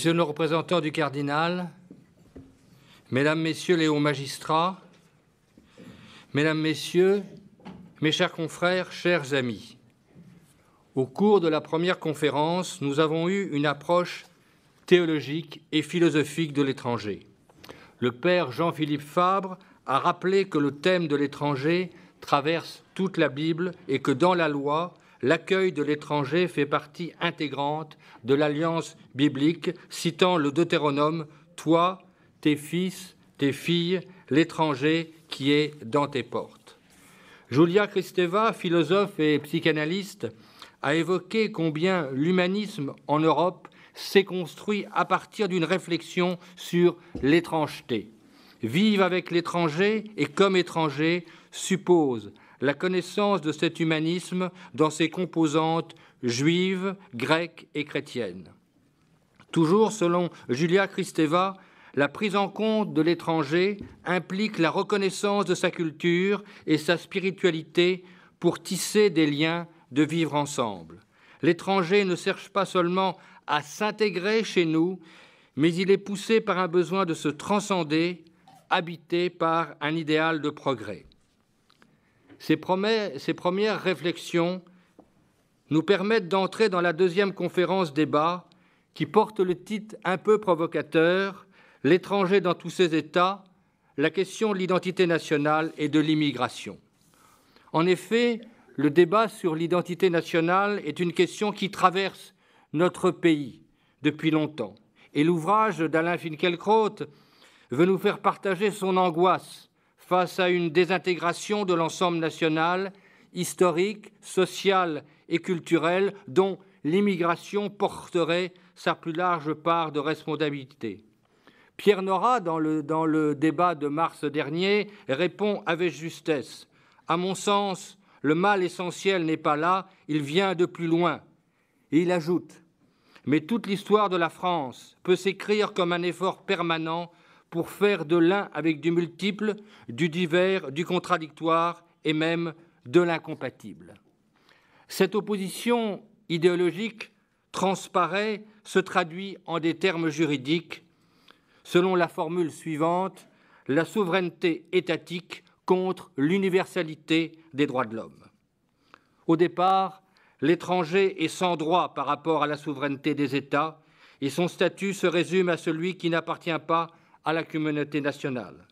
Monsieur le représentant du cardinal, Mesdames, Messieurs les hauts magistrats, Mesdames, Messieurs, mes chers confrères, chers amis, au cours de la première conférence, nous avons eu une approche théologique et philosophique de l'étranger. Le père Jean-Philippe Fabre a rappelé que le thème de l'étranger traverse toute la Bible et que dans la loi, l'accueil de l'étranger fait partie intégrante de l'alliance biblique, citant le Deutéronome « Toi, tes fils, tes filles, l'étranger qui est dans tes portes ». Julia Kristeva, philosophe et psychanalyste, a évoqué combien l'humanisme en Europe s'est construit à partir d'une réflexion sur l'étrangeté. Vivre avec l'étranger et comme étranger suppose la connaissance de cet humanisme dans ses composantes juives, grecques et chrétiennes. Toujours selon Julia Kristeva, la prise en compte de l'étranger implique la reconnaissance de sa culture et sa spiritualité pour tisser des liens de vivre ensemble. L'étranger ne cherche pas seulement à s'intégrer chez nous, mais il est poussé par un besoin de se transcender, habité par un idéal de progrès. Ces premières réflexions nous permettent d'entrer dans la deuxième conférence débat qui porte le titre un peu provocateur « L'étranger dans tous ses états, la question de l'identité nationale et de l'immigration ». En effet, le débat sur l'identité nationale est une question qui traverse notre pays depuis longtemps. Et l'ouvrage d'Alain Finkielkraut veut nous faire partager son angoisse face à une désintégration de l'ensemble national, historique, social et culturel dont l'immigration porterait sa plus large part de responsabilité. Pierre Nora, dans le débat de mars dernier, répond avec justesse « À mon sens, le mal essentiel n'est pas là, il vient de plus loin. » Et il ajoute « Mais toute l'histoire de la France peut s'écrire comme un effort permanent pour faire de l'un avec du multiple, du divers, du contradictoire et même de l'incompatible. » Cette opposition idéologique transparaît, se traduit en des termes juridiques, selon la formule suivante, la souveraineté étatique contre l'universalité des droits de l'homme. Au départ, l'étranger est sans droit par rapport à la souveraineté des États et son statut se résume à celui qui n'appartient pas à la communauté nationale.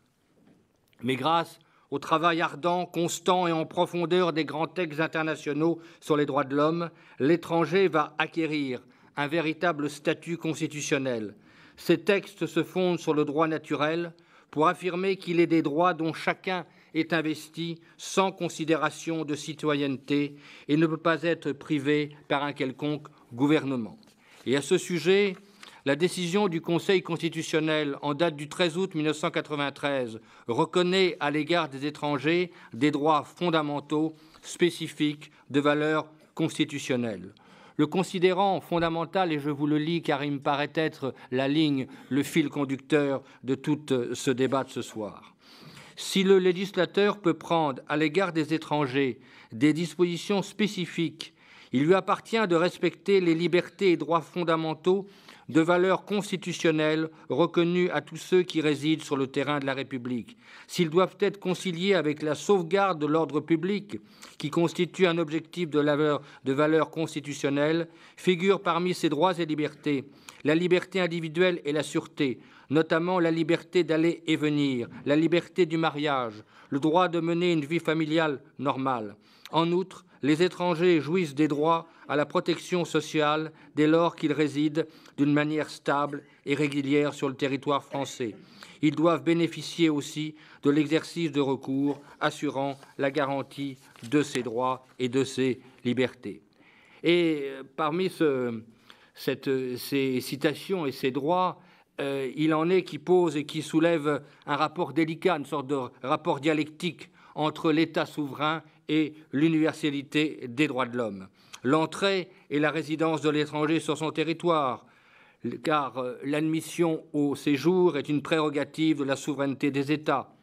Mais grâce au travail ardent, constant et en profondeur des grands textes internationaux sur les droits de l'homme, l'étranger va acquérir un véritable statut constitutionnel. Ces textes se fondent sur le droit naturel pour affirmer qu'il est des droits dont chacun est investi sans considération de citoyenneté et ne peut pas être privé par un quelconque gouvernement. Et à ce sujet, la décision du Conseil constitutionnel en date du 13 août 1993 reconnaît à l'égard des étrangers des droits fondamentaux spécifiques de valeur constitutionnelle. Le considérant fondamental, et je vous le lis car il me paraît être la ligne, le fil conducteur de tout ce débat de ce soir. Si le législateur peut prendre à l'égard des étrangers des dispositions spécifiques, il lui appartient de respecter les libertés et droits fondamentaux de valeur constitutionnelle reconnue à tous ceux qui résident sur le terrain de la République. S'ils doivent être conciliés avec la sauvegarde de l'ordre public, qui constitue un objectif de valeur constitutionnelle, figurent parmi ces droits et libertés la liberté individuelle et la sûreté, notamment la liberté d'aller et venir, la liberté du mariage, le droit de mener une vie familiale normale. En outre, les étrangers jouissent des droits à la protection sociale dès lors qu'ils résident d'une manière stable et régulière sur le territoire français. Ils doivent bénéficier aussi de l'exercice de recours assurant la garantie de ces droits et de ces libertés. Et parmi ces citations et ces droits, il en est qui posent et qui soulèvent un rapport délicat, une sorte de rapport dialectique entre l'État souverain et l'universalité des droits de l'homme. L'entrée et la résidence de l'étranger sur son territoire, car l'admission au séjour est une prérogative de la souveraineté des États.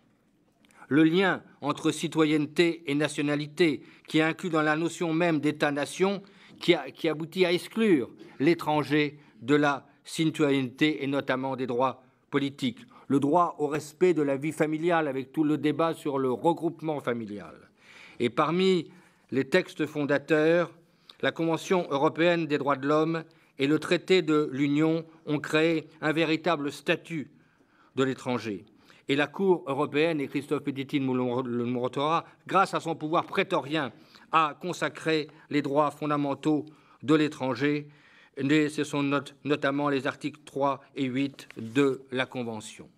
Le lien entre citoyenneté et nationalité, qui est inclus dans la notion même d'État-nation, qui aboutit à exclure l'étranger de la citoyenneté et notamment des droits politiques, le droit au respect de la vie familiale avec tout le débat sur le regroupement familial. Et parmi les textes fondateurs, la Convention européenne des droits de l'homme et le traité de l'Union ont créé un véritable statut de l'étranger. Et la Cour européenne, et Christophe Petitti nous le montrera, grâce à son pouvoir prétorien, a consacré les droits fondamentaux de l'étranger. Ce sont notamment les articles 3 et 8 de la Convention.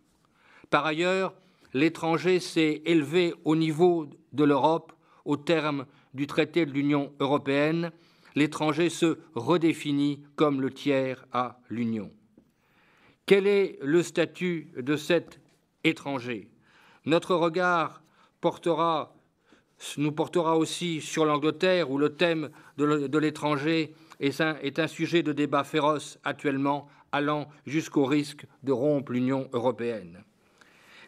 Par ailleurs, l'étranger s'est élevé au niveau de l'Europe au terme du traité de l'Union européenne. L'étranger se redéfinit comme le tiers à l'Union. Quel est le statut de cet étranger? Notre regard nous portera aussi sur l'Angleterre, où le thème de l'étranger est un sujet de débat féroce actuellement, allant jusqu'au risque de rompre l'Union européenne.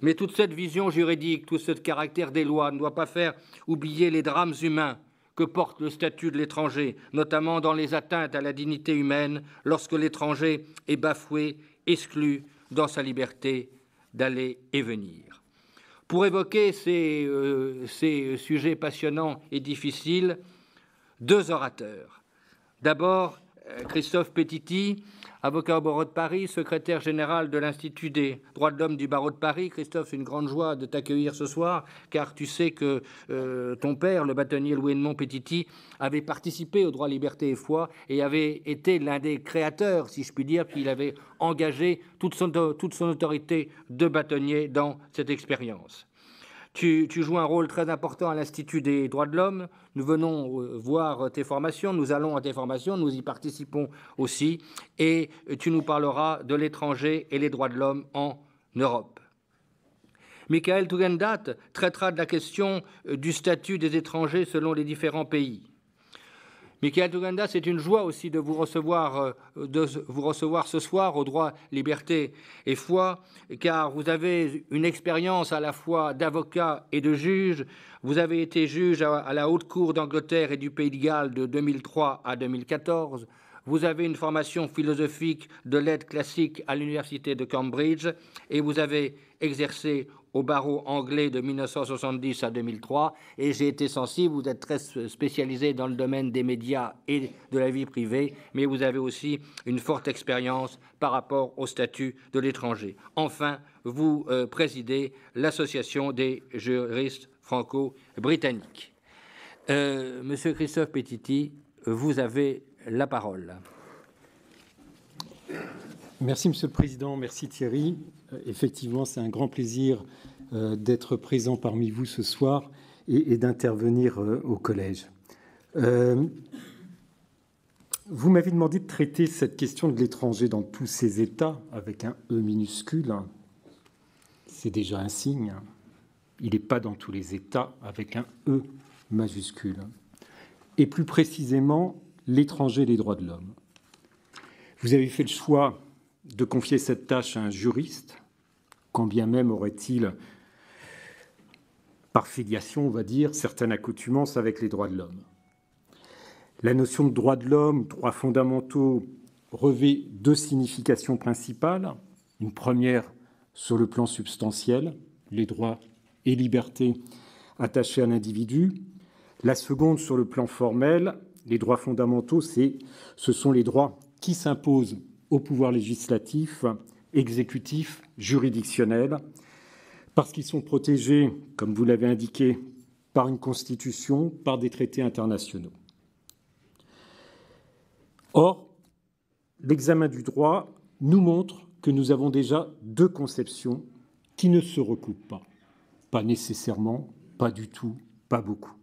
Mais toute cette vision juridique, tout ce caractère des lois ne doit pas faire oublier les drames humains que porte le statut de l'étranger, notamment dans les atteintes à la dignité humaine, lorsque l'étranger est bafoué, exclu dans sa liberté d'aller et venir. Pour évoquer ces sujets passionnants et difficiles, deux orateurs. D'abord, Christophe Petitti, avocat au barreau de Paris, secrétaire général de l'Institut des droits de l'homme du barreau de Paris. Christophe, c'est une grande joie de t'accueillir ce soir, car tu sais que ton père, le bâtonnier Louis-Edmond Petitti, avait participé au droit, liberté et foi et avait été l'un des créateurs, si je puis dire, qu'il avait engagé toute son autorité de bâtonnier dans cette expérience. Tu joues un rôle très important à l'Institut des droits de l'homme. Nous venons voir tes formations, nous allons à tes formations, nous y participons aussi, et tu nous parleras de l'étranger et les droits de l'homme en Europe. Michael Tugendhat traitera de la question du statut des étrangers selon les différents pays. Michael Tugendhat, c'est une joie aussi de vous recevoir ce soir au droit, liberté et foi, car vous avez une expérience à la fois d'avocat et de juge. Vous avez été juge à la Haute Cour d'Angleterre et du Pays de Galles de 2003 à 2014. Vous avez une formation philosophique de lettres classiques à l'Université de Cambridge et vous avez exercé au barreau anglais de 1970 à 2003, et j'ai été sensible, vous êtes très spécialisé dans le domaine des médias et de la vie privée, mais vous avez aussi une forte expérience par rapport au statut de l'étranger. Enfin, vous présidez l'Association des juristes franco-britanniques. Monsieur Christophe Petitti, vous avez la parole. Merci, Monsieur le Président. Merci, Thierry. Effectivement, c'est un grand plaisir d'être présent parmi vous ce soir et d'intervenir au Collège. Vous m'avez demandé de traiter cette question de l'étranger dans tous ses états avec un E minuscule. C'est déjà un signe. Il n'est pas dans tous les états avec un E majuscule. Et plus précisément, l'étranger et les droits de l'homme. Vous avez fait le choix de confier cette tâche à un juriste, quand bien même aurait-il, par filiation, on va dire, certaines accoutumances avec les droits de l'homme. La notion de droits de l'homme, droits fondamentaux, revêt deux significations principales. Une première sur le plan substantiel, les droits et libertés attachés à l'individu. La seconde sur le plan formel, les droits fondamentaux, ce sont les droits qui s'imposent au pouvoir législatif, exécutif, juridictionnel, parce qu'ils sont protégés, comme vous l'avez indiqué, par une constitution, par des traités internationaux. Or, l'examen du droit nous montre que nous avons déjà deux conceptions qui ne se recoupent pas. Pas nécessairement, pas du tout, pas beaucoup.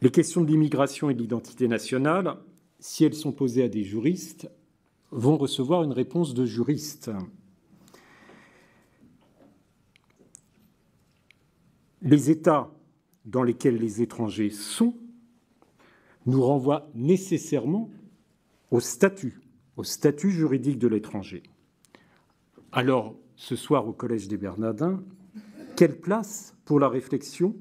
Les questions de l'immigration et de l'identité nationale, si elles sont posées à des juristes, vont recevoir une réponse de juriste. Les États dans lesquels les étrangers sont nous renvoient nécessairement au statut juridique de l'étranger. Alors, ce soir au Collège des Bernardins, quelle place pour la réflexion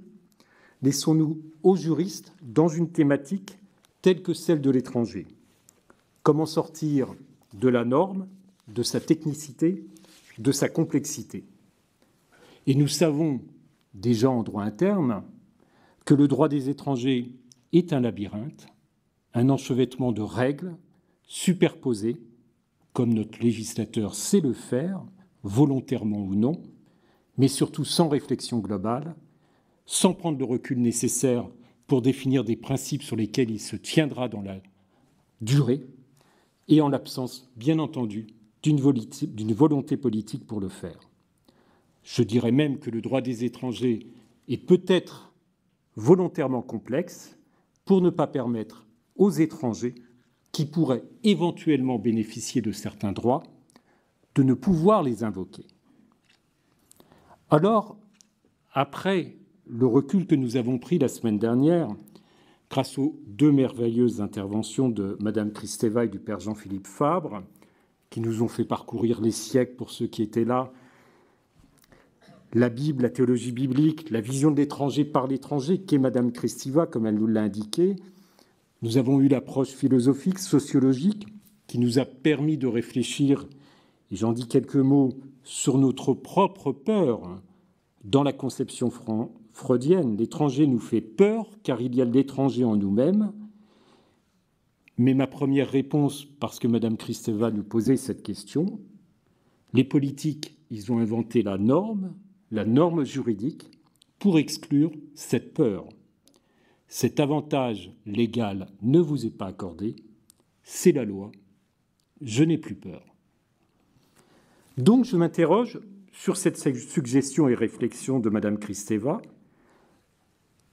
laissons-nous aux juristes dans une thématique telle que celle de l'étranger? Comment sortir de la norme, de sa technicité, de sa complexité. Et nous savons déjà en droit interne que le droit des étrangers est un labyrinthe, un enchevêtrement de règles superposées, comme notre législateur sait le faire, volontairement ou non, mais surtout sans réflexion globale, sans prendre le recul nécessaire pour définir des principes sur lesquels il se tiendra dans la durée, et en l'absence, bien entendu, d'une volonté politique pour le faire. Je dirais même que le droit des étrangers est peut-être volontairement complexe pour ne pas permettre aux étrangers qui pourraient éventuellement bénéficier de certains droits de ne pouvoir les invoquer. Alors, après le recul que nous avons pris la semaine dernière, grâce aux deux merveilleuses interventions de Madame Kristeva et du Père Jean-Philippe Fabre, qui nous ont fait parcourir les siècles pour ceux qui étaient là, la Bible, la théologie biblique, la vision de l'étranger par l'étranger, qu'est Madame Kristeva, comme elle nous l'a indiqué. Nous avons eu l'approche philosophique, sociologique, qui nous a permis de réfléchir, et j'en dis quelques mots, sur notre propre peur dans la conception freudienne. L'étranger nous fait peur car il y a de l'étranger en nous-mêmes. Mais ma première réponse, parce que Madame Kristeva nous posait cette question, les politiques, ils ont inventé la norme juridique, pour exclure cette peur. Cet avantage légal ne vous est pas accordé, c'est la loi, je n'ai plus peur. Donc je m'interroge sur cette suggestion et réflexion de Madame Kristeva,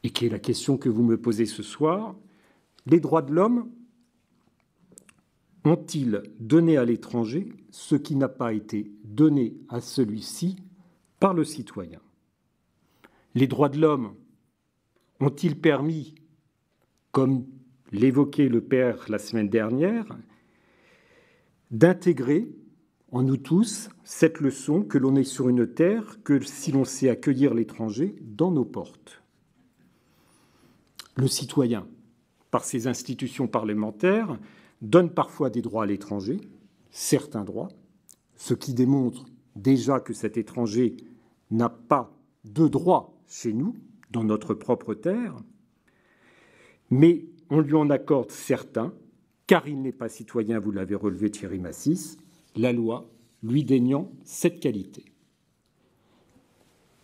et qui est la question que vous me posez ce soir. Les droits de l'homme ont-ils donné à l'étranger ce qui n'a pas été donné à celui-ci par le citoyen? Les droits de l'homme ont-ils permis, comme l'évoquait le Père la semaine dernière, d'intégrer en nous tous cette leçon que l'on est sur une terre que si l'on sait accueillir l'étranger dans nos portes? Le citoyen, par ses institutions parlementaires, donne parfois des droits à l'étranger, certains droits, ce qui démontre déjà que cet étranger n'a pas de droits chez nous, dans notre propre terre, mais on lui en accorde certains, car il n'est pas citoyen, vous l'avez relevé Thierry Massis, la loi lui déniant cette qualité.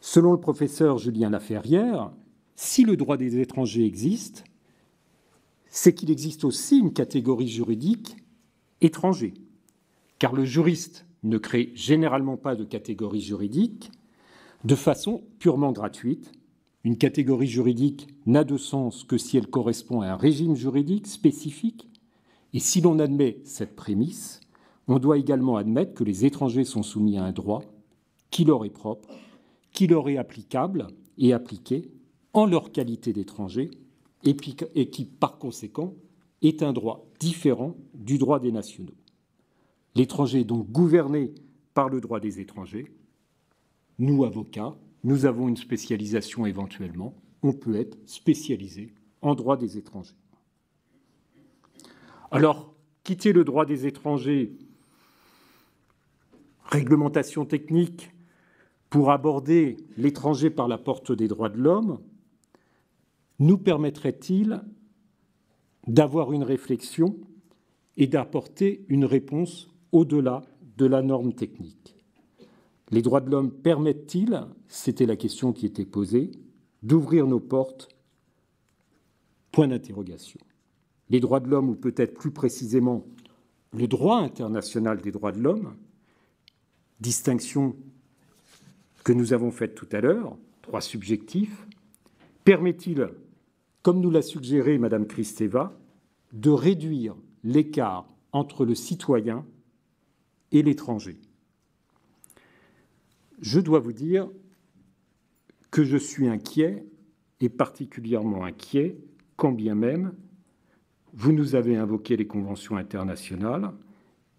Selon le professeur Julien Laferrière, si le droit des étrangers existe, c'est qu'il existe aussi une catégorie juridique étranger, car le juriste ne crée généralement pas de catégorie juridique de façon purement gratuite. Une catégorie juridique n'a de sens que si elle correspond à un régime juridique spécifique, et si l'on admet cette prémisse, on doit également admettre que les étrangers sont soumis à un droit qui leur est propre, qui leur est applicable et appliqué en leur qualité d'étrangers, et qui, par conséquent, est un droit différent du droit des nationaux. L'étranger est donc gouverné par le droit des étrangers. Nous, avocats, nous avons une spécialisation éventuellement. On peut être spécialisé en droit des étrangers. Alors, quitter le droit des étrangers, réglementation technique, pour aborder l'étranger par la porte des droits de l'homme, nous permettrait-il d'avoir une réflexion et d'apporter une réponse au-delà de la norme technique? Les droits de l'homme permettent-ils, c'était la question qui était posée, d'ouvrir nos portes? Point d'interrogation. Les droits de l'homme, ou peut-être plus précisément le droit international des droits de l'homme, distinction que nous avons faite tout à l'heure, droit subjectif, permet-il, comme nous l'a suggéré Madame Kristeva, de réduire l'écart entre le citoyen et l'étranger? Je dois vous dire que je suis inquiet, et particulièrement inquiet, quand bien même vous nous avez invoqué les conventions internationales,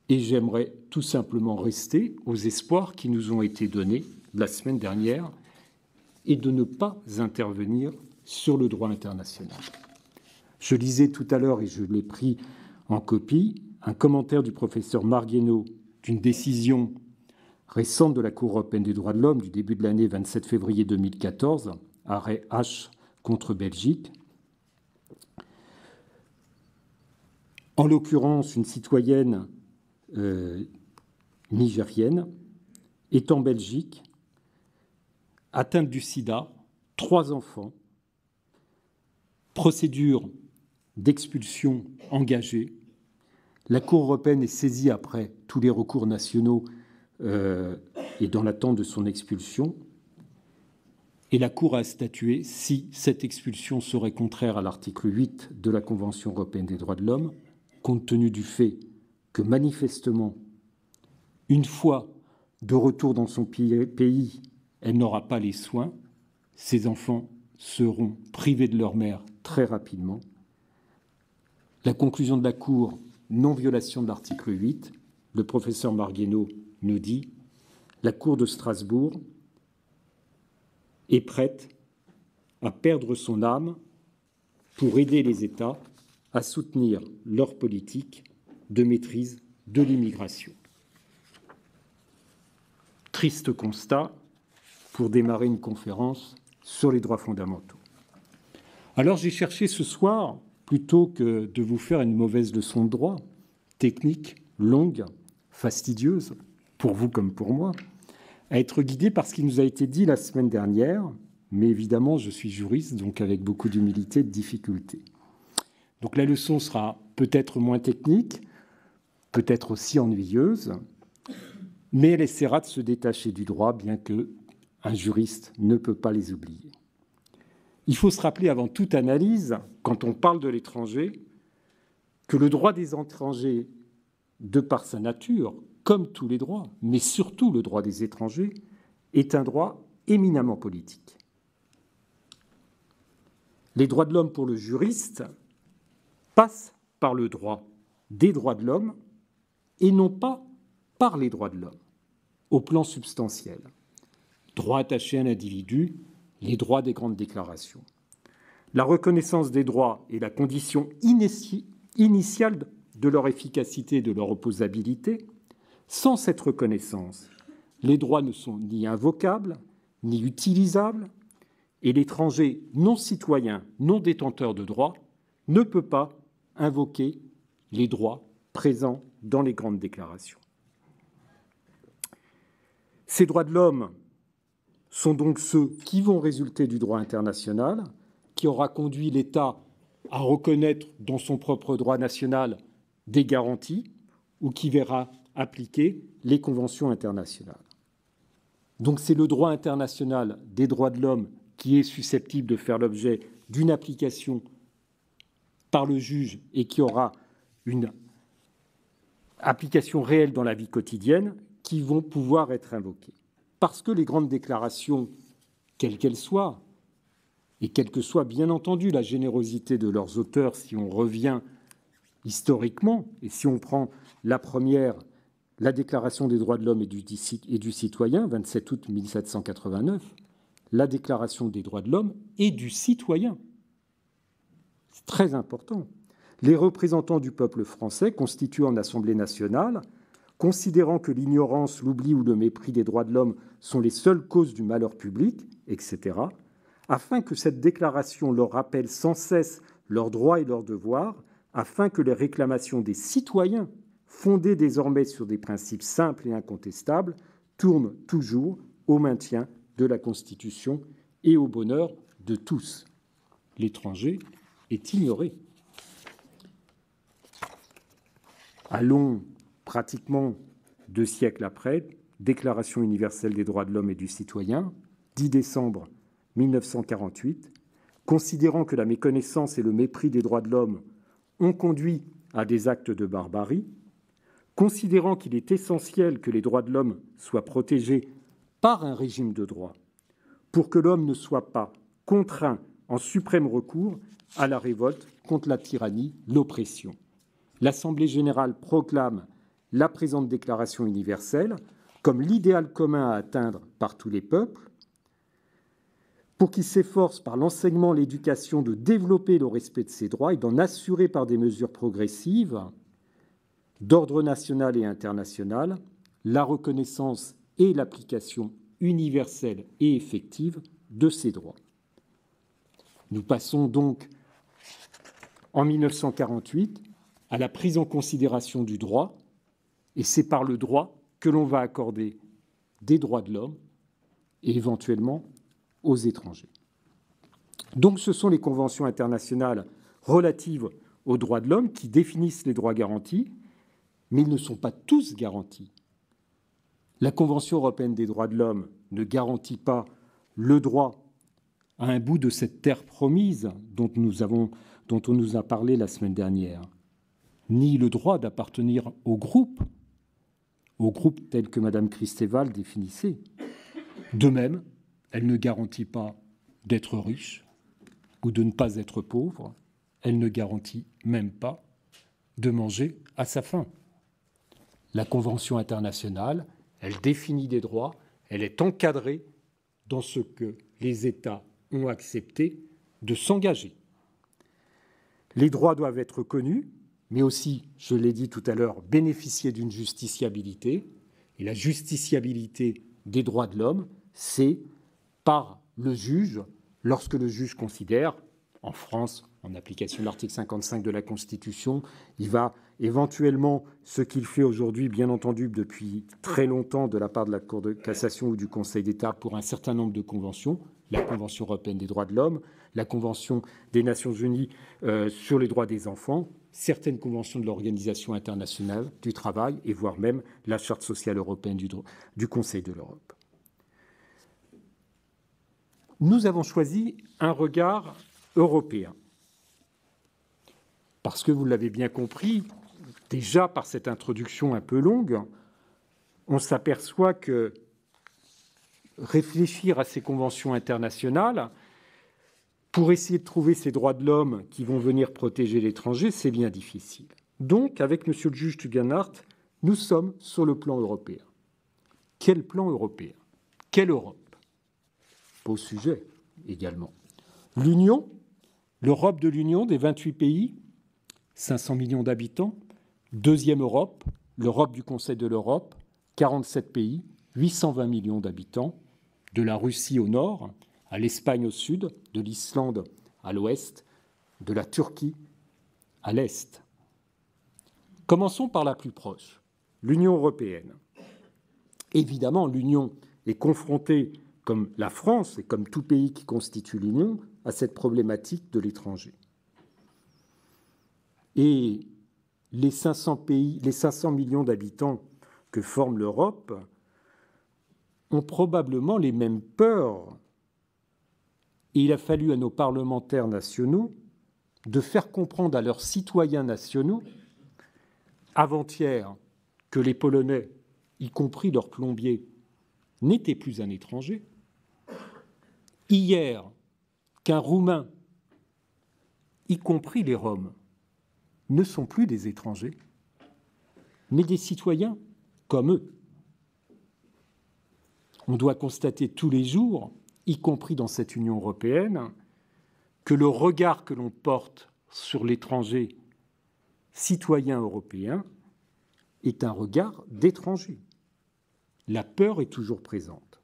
et j'aimerais tout simplement rester aux espoirs qui nous ont été donnés la semaine dernière et de ne pas intervenir sur le droit international. Je lisais tout à l'heure, et je l'ai pris en copie, un commentaire du professeur Marguenot d'une décision récente de la Cour européenne des droits de l'homme du début de l'année 27 février 2014, arrêt H contre Belgique. En l'occurrence, une citoyenne nigérienne est en Belgique, atteinte du sida, 3 enfants, procédure d'expulsion engagée. La Cour européenne est saisie après tous les recours nationaux et dans l'attente de son expulsion. Et la Cour a statué si cette expulsion serait contraire à l'article 8 de la Convention européenne des droits de l'homme, compte tenu du fait que manifestement, une fois de retour dans son pays, elle n'aura pas les soins, ses enfants seront privés de leur mère très rapidement. La conclusion de la Cour, non-violation de l'article 8, le professeur Marguenot nous dit « La Cour de Strasbourg est prête à perdre son âme pour aider les États à soutenir leur politique de maîtrise de l'immigration. » Triste constat pour démarrer une conférence sur les droits fondamentaux. Alors j'ai cherché ce soir, plutôt que de vous faire une mauvaise leçon de droit, technique, longue, fastidieuse, pour vous comme pour moi, à être guidé par ce qui nous a été dit la semaine dernière, mais évidemment je suis juriste, donc avec beaucoup d'humilité et de difficulté. Donc la leçon sera peut-être moins technique, peut-être aussi ennuyeuse, mais elle essaiera de se détacher du droit, bien qu'un juriste ne peut pas les oublier. Il faut se rappeler avant toute analyse, quand on parle de l'étranger, que le droit des étrangers, de par sa nature, comme tous les droits, mais surtout le droit des étrangers, est un droit éminemment politique. Les droits de l'homme pour le juriste passent par le droit des droits de l'homme et non pas par les droits de l'homme, au plan substantiel. Droit attaché à l'individu, les droits des grandes déclarations. La reconnaissance des droits est la condition initiale de leur efficacité et de leur opposabilité. Sans cette reconnaissance, les droits ne sont ni invocables, ni utilisables, et l'étranger non citoyen, non détenteur de droits, ne peut pas invoquer les droits présents dans les grandes déclarations. Ces droits de l'homme sont donc ceux qui vont résulter du droit international, qui aura conduit l'État à reconnaître dans son propre droit national des garanties ou qui verra appliquer les conventions internationales. Donc c'est le droit international des droits de l'homme qui est susceptible de faire l'objet d'une application par le juge et qui aura une application réelle dans la vie quotidienne qui vont pouvoir être invoquées. Parce que les grandes déclarations, quelles qu'elles soient, et quelle que soit bien entendu la générosité de leurs auteurs, si on revient historiquement, et si on prend la première, la Déclaration des droits de l'homme et du citoyen, 27 août 1789, la Déclaration des droits de l'homme et du citoyen. C'est très important. Les représentants du peuple français, constitués en Assemblée nationale, considérant que l'ignorance, l'oubli ou le mépris des droits de l'homme sont les seules causes du malheur public, etc., afin que cette déclaration leur rappelle sans cesse leurs droits et leurs devoirs, afin que les réclamations des citoyens, fondées désormais sur des principes simples et incontestables, tournent toujours au maintien de la Constitution et au bonheur de tous. L'étranger est ignoré. Allons pratiquement 2 siècles après, Déclaration universelle des droits de l'homme et du citoyen, 10 décembre 1948, considérant que la méconnaissance et le mépris des droits de l'homme ont conduit à des actes de barbarie, considérant qu'il est essentiel que les droits de l'homme soient protégés par un régime de droit, pour que l'homme ne soit pas contraint en suprême recours à la révolte contre la tyrannie, l'oppression. L'Assemblée générale proclame la présente déclaration universelle comme l'idéal commun à atteindre par tous les peuples, pour qu'ils s'efforcent par l'enseignement et l'éducation de développer le respect de ces droits et d'en assurer par des mesures progressives d'ordre national et international, la reconnaissance et l'application universelle et effective de ces droits. Nous passons donc en 1948 à la prise en considération du droit, et c'est par le droit que l'on va accorder des droits de l'homme et éventuellement aux étrangers. Donc ce sont les conventions internationales relatives aux droits de l'homme qui définissent les droits garantis, mais ils ne sont pas tous garantis. La Convention européenne des droits de l'homme ne garantit pas le droit à un bout de cette terre promise dont on nous a parlé la semaine dernière, ni le droit d'appartenir au groupe tel que Mme Christeval définissait. De même, elle ne garantit pas d'être riche ou de ne pas être pauvre. Elle ne garantit même pas de manger à sa faim. La Convention internationale, elle définit des droits, elle est encadrée dans ce que les États ont accepté de s'engager. Les droits doivent être connus, mais aussi, je l'ai dit tout à l'heure, bénéficier d'une justiciabilité. Et la justiciabilité des droits de l'homme, c'est par le juge, lorsque le juge considère, en France, en application de l'article 55 de la Constitution, il va éventuellement, ce qu'il fait aujourd'hui, bien entendu, depuis très longtemps de la part de la Cour de cassation ou du Conseil d'État pour un certain nombre de conventions, la Convention européenne des droits de l'homme, la Convention des Nations unies sur les droits des enfants, certaines conventions de l'Organisation internationale du travail et voire même la Charte sociale européenne du Conseil de l'Europe. Nous avons choisi un regard européen. Parce que vous l'avez bien compris, déjà par cette introduction un peu longue, on s'aperçoit que réfléchir à ces conventions internationales pour essayer de trouver ces droits de l'homme qui vont venir protéger l'étranger, c'est bien difficile. Donc, avec M. le juge Tugendhat, nous sommes sur le plan européen. Quel plan européen? Quelle Europe? Beau sujet également. L'Union, l'Europe de l'Union des 28 pays, 500 millions d'habitants. Deuxième Europe, l'Europe du Conseil de l'Europe, 47 pays, 820 millions d'habitants. De la Russie au nord, à l'Espagne au sud, de l'Islande à l'ouest, de la Turquie à l'est. Commençons par la plus proche, l'Union européenne. Évidemment, l'Union est confrontée, comme la France et comme tout pays qui constitue l'Union, à cette problématique de l'étranger. Et les 500 millions d'habitants que forme l'Europe ont probablement les mêmes peurs. Et il a fallu à nos parlementaires nationaux de faire comprendre à leurs citoyens nationaux, avant-hier, que les Polonais, y compris leurs plombiers, n'étaient plus un étranger. Hier, qu'un Roumain, y compris les Roms, ne sont plus des étrangers, mais des citoyens comme eux. On doit constater tous les jours, y compris dans cette Union européenne, que le regard que l'on porte sur l'étranger citoyen européen est un regard d'étranger. La peur est toujours présente.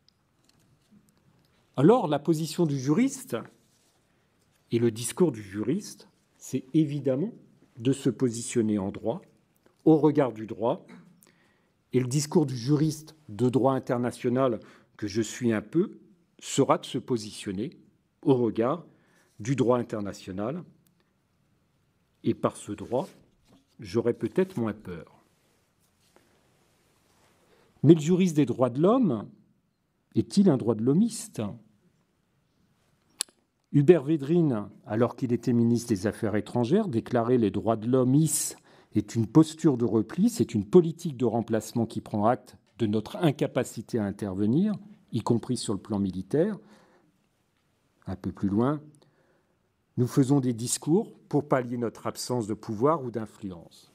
Alors, la position du juriste et le discours du juriste, c'est évidemment de se positionner en droit, au regard du droit, et le discours du juriste de droit international, que je suis un peu, sera de se positionner au regard du droit international, et par ce droit, j'aurais peut-être moins peur. Mais le juriste des droits de l'homme est-il un droit de l'hommiste ? Hubert Védrine, alors qu'il était ministre des Affaires étrangères, déclarait « Les droits de l'homme est une posture de repli, c'est une politique de remplacement qui prend acte de notre incapacité à intervenir, y compris sur le plan militaire. » Un peu plus loin, « Nous faisons des discours pour pallier notre absence de pouvoir ou d'influence. »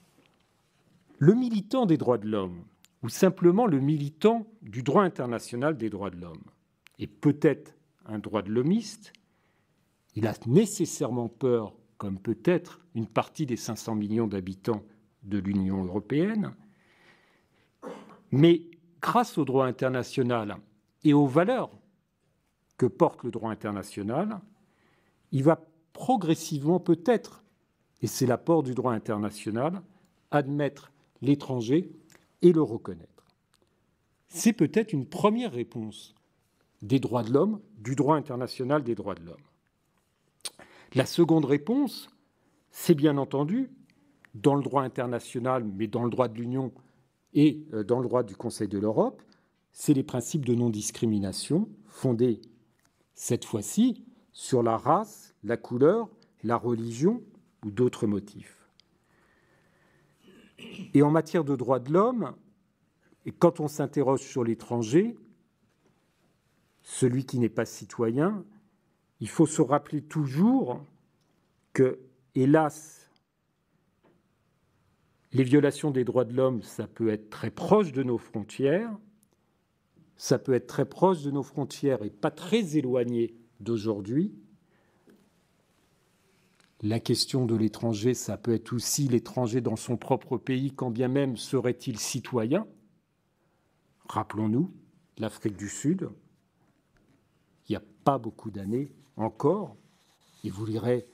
Le militant des droits de l'homme, ou simplement le militant du droit international des droits de l'homme, est peut-être un droit de l'hommiste. Il a nécessairement peur, comme peut-être une partie des 500 millions d'habitants de l'Union européenne, mais grâce au droit international et aux valeurs que porte le droit international, il va progressivement peut-être, et c'est l'apport du droit international, admettre l'étranger et le reconnaître. C'est peut-être une première réponse des droits de l'homme, du droit international des droits de l'homme. La seconde réponse, c'est bien entendu, dans le droit international, mais dans le droit de l'Union et dans le droit du Conseil de l'Europe, c'est les principes de non-discrimination fondés, cette fois-ci, sur la race, la couleur, la religion ou d'autres motifs. Et en matière de droits de l'homme, et quand on s'interroge sur l'étranger, celui qui n'est pas citoyen, il faut se rappeler toujours que, hélas, les violations des droits de l'homme, ça peut être très proche de nos frontières, ça peut être très proche de nos frontières et pas très éloigné d'aujourd'hui. La question de l'étranger, ça peut être aussi l'étranger dans son propre pays, quand bien même serait-il citoyen. Rappelons-nous, l'Afrique du Sud, il n'y a pas beaucoup d'années encore, et vous lirez,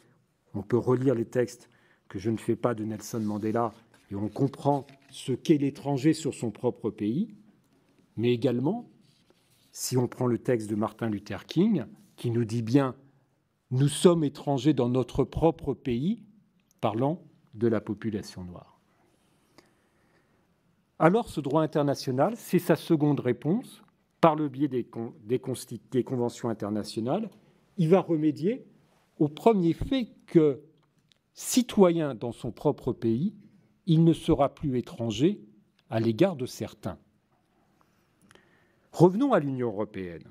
on peut relire les textes que je ne fais pas de Nelson Mandela, et on comprend ce qu'est l'étranger sur son propre pays, mais également, si on prend le texte de Martin Luther King, qui nous dit bien « Nous sommes étrangers dans notre propre pays », parlant de la population noire. Alors, ce droit international, c'est sa seconde réponse, par le biais des conventions internationales. Il va remédier au premier fait que, citoyen dans son propre pays, il ne sera plus étranger à l'égard de certains. Revenons à l'Union européenne.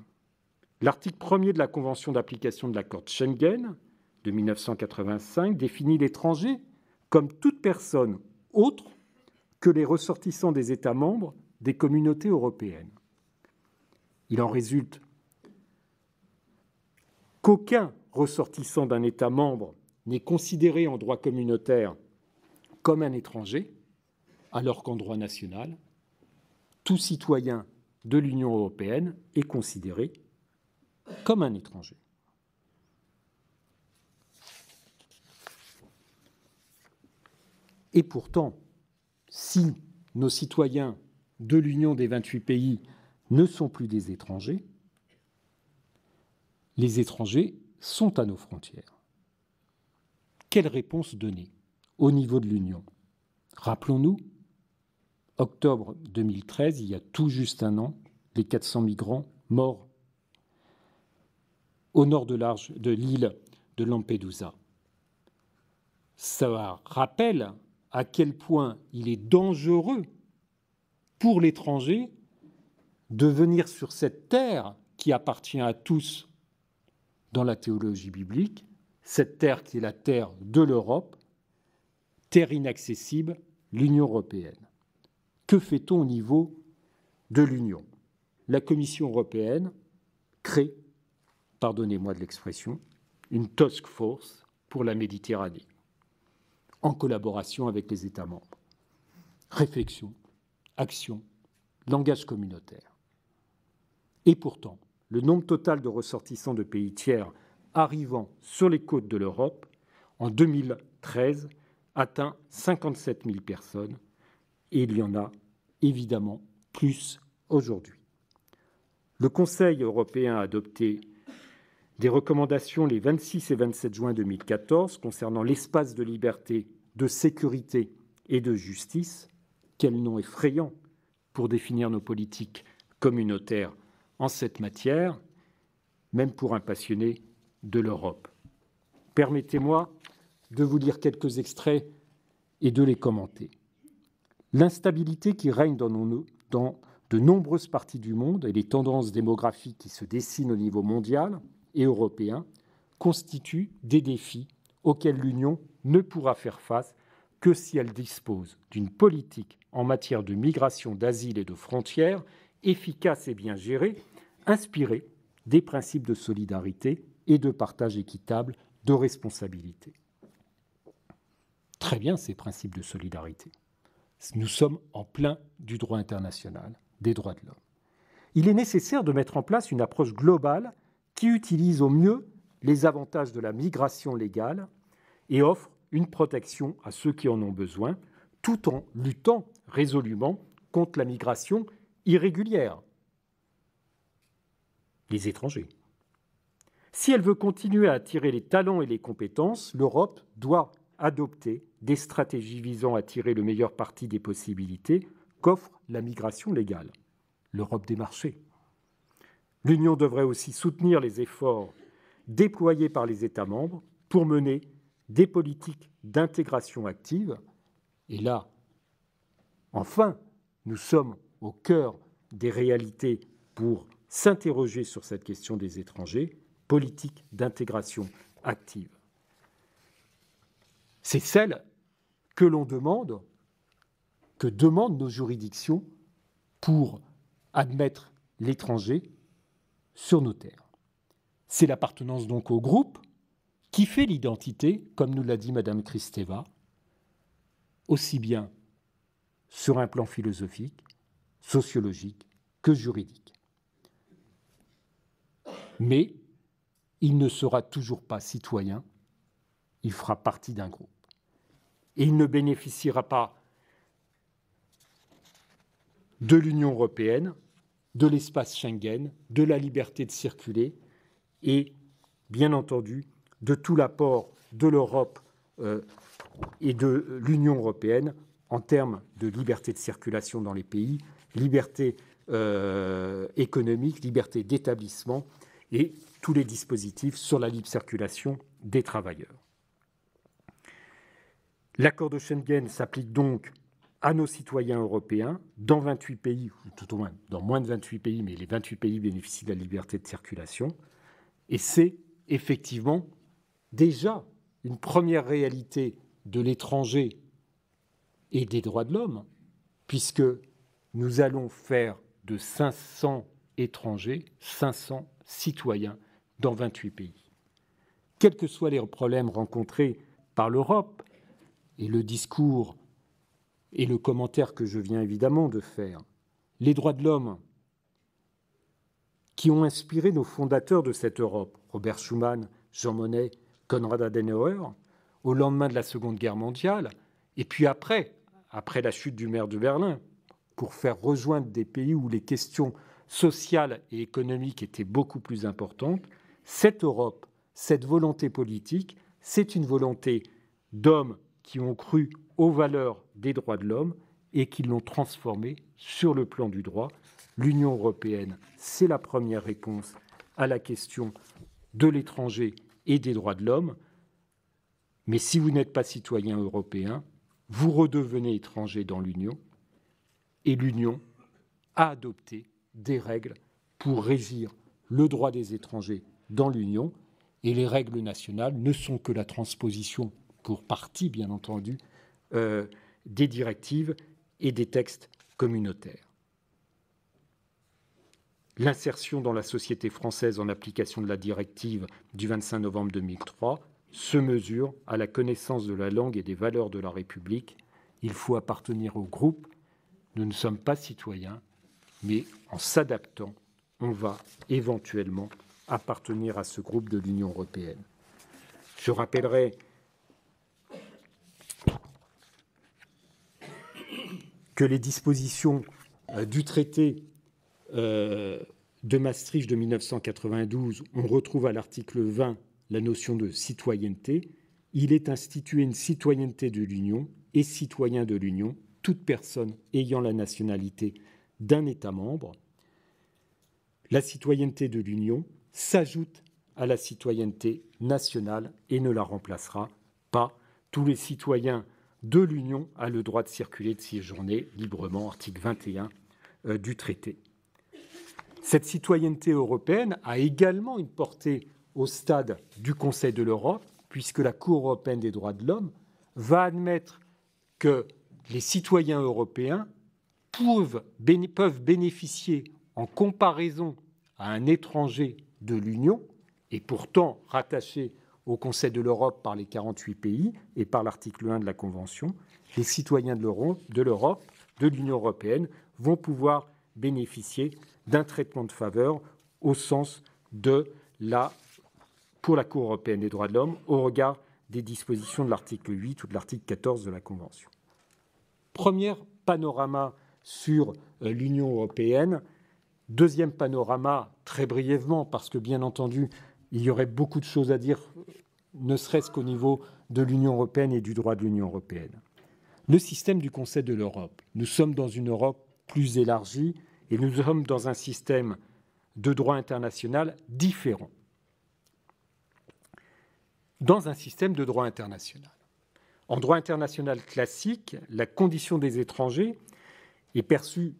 L'article 1er de la Convention d'application de l'accord de Schengen de 1985 définit l'étranger comme toute personne autre que les ressortissants des États membres des communautés européennes. Il en résulte qu'aucun ressortissant d'un État membre n'est considéré en droit communautaire comme un étranger, alors qu'en droit national, tout citoyen de l'Union européenne est considéré comme un étranger. Et pourtant, si nos citoyens de l'Union des 28 pays ne sont plus des étrangers, les étrangers sont à nos frontières. Quelle réponse donner au niveau de l'Union? Rappelons-nous, octobre 2013, il y a tout juste un an, les 400 migrants morts au nord de l'île de Lampedusa. Ça rappelle à quel point il est dangereux pour l'étranger de venir sur cette terre qui appartient à tous dans la théologie biblique, cette terre qui est la terre de l'Europe, terre inaccessible, l'Union européenne. Que fait-on au niveau de l'Union? La Commission européenne crée, pardonnez-moi de l'expression, une task force pour la Méditerranée, en collaboration avec les États membres. Réflexion, action, langage communautaire. Et pourtant, le nombre total de ressortissants de pays tiers arrivant sur les côtes de l'Europe, en 2013, atteint 57 000 personnes, et il y en a évidemment plus aujourd'hui. Le Conseil européen a adopté des recommandations les 26 et 27 juin 2014 concernant l'espace de liberté, de sécurité et de justice. Quel nom effrayant pour définir nos politiques communautaires en cette matière, même pour un passionné de l'Europe. Permettez-moi de vous lire quelques extraits et de les commenter. L'instabilité qui règne dans de nombreuses parties du monde et les tendances démographiques qui se dessinent au niveau mondial et européen constituent des défis auxquels l'Union ne pourra faire face que si elle dispose d'une politique en matière de migration, d'asile et de frontières efficace et bien gérée, inspirée des principes de solidarité et de partage équitable de responsabilité. Très bien, ces principes de solidarité. Nous sommes en plein du droit international des droits de l'homme. Il est nécessaire de mettre en place une approche globale qui utilise au mieux les avantages de la migration légale et offre une protection à ceux qui en ont besoin, tout en luttant résolument contre la migration irrégulière, les étrangers. Si elle veut continuer à attirer les talents et les compétences, l'Europe doit adopter des stratégies visant à tirer le meilleur parti des possibilités qu'offre la migration légale, l'Europe des marchés. L'Union devrait aussi soutenir les efforts déployés par les États membres pour mener des politiques d'intégration active. Et là, enfin, nous sommes au cœur des réalités pour s'interroger sur cette question des étrangers, politique d'intégration active. C'est celle que l'on demande, que demandent nos juridictions pour admettre l'étranger sur nos terres. C'est l'appartenance donc au groupe qui fait l'identité, comme nous l'a dit Madame Kristeva, aussi bien sur un plan philosophique, sociologique que juridique. Mais il ne sera toujours pas citoyen, il fera partie d'un groupe. Et il ne bénéficiera pas de l'Union européenne, de l'espace Schengen, de la liberté de circuler et, bien entendu, de tout l'apport de l'Europe et de l'Union européenne en termes de liberté de circulation dans les pays, liberté économique, liberté d'établissement et tous les dispositifs sur la libre circulation des travailleurs. L'accord de Schengen s'applique donc à nos citoyens européens dans 28 pays, ou tout au moins dans moins de 28 pays, mais les 28 pays bénéficient de la liberté de circulation. Et c'est effectivement déjà une première réalité de l'étranger et des droits de l'homme, puisque nous allons faire de 500 étrangers 500 citoyens dans 28 pays. Quels que soient les problèmes rencontrés par l'Europe, et le discours et le commentaire que je viens évidemment de faire, les droits de l'homme qui ont inspiré nos fondateurs de cette Europe, Robert Schuman, Jean Monnet, Konrad Adenauer, au lendemain de la Seconde Guerre mondiale, et puis après la chute du mur de Berlin, pour faire rejoindre des pays où les questions sociales et économiques étaient beaucoup plus importantes, cette Europe, cette volonté politique, c'est une volonté d'hommes qui ont cru aux valeurs des droits de l'homme et qui l'ont transformé sur le plan du droit. L'Union européenne, c'est la première réponse à la question de l'étranger et des droits de l'homme. Mais si vous n'êtes pas citoyen européen, vous redevenez étranger dans l'Union et l'Union a adopté des règles pour régir le droit des étrangers dans l'Union et les règles nationales ne sont que la transposition pour partie, bien entendu, des directives et des textes communautaires. L'insertion dans la société française en application de la directive du 25 novembre 2003 se mesure à la connaissance de la langue et des valeurs de la République. Il faut appartenir au groupe. Nous ne sommes pas citoyens, mais en s'adaptant, on va éventuellement appartenir à ce groupe de l'Union européenne. Je rappellerai que les dispositions du traité de Maastricht de 1992, on retrouve à l'article 20 la notion de citoyenneté. Il est institué une citoyenneté de l'Union et citoyen de l'Union, toute personne ayant la nationalité d'un État membre. La citoyenneté de l'Union s'ajoute à la citoyenneté nationale et ne la remplacera pas. Tous les citoyens de l'Union ont le droit de circuler, de séjourner librement, article 21 du traité. Cette citoyenneté européenne a également une portée au stade du Conseil de l'Europe, puisque la Cour européenne des droits de l'homme va admettre que les citoyens européens peuvent bénéficier, en comparaison à un étranger de l'Union, et pourtant rattaché au Conseil de l'Europe par les 48 pays et par l'article 1 de la Convention, les citoyens de l'Europe, de l'Union européenne, vont pouvoir bénéficier d'un traitement de faveur au sens pour la Cour européenne des droits de l'homme au regard des dispositions de l'article 8 ou de l'article 14 de la Convention. Premier panorama sur l'Union européenne. Deuxième panorama, très brièvement, parce que bien entendu, il y aurait beaucoup de choses à dire, ne serait-ce qu'au niveau de l'Union européenne et du droit de l'Union européenne. Le système du Conseil de l'Europe. Nous sommes dans une Europe plus élargie et nous sommes dans un système de droit international différent. Dans un système de droit international. En droit international classique, la condition des étrangers est perçue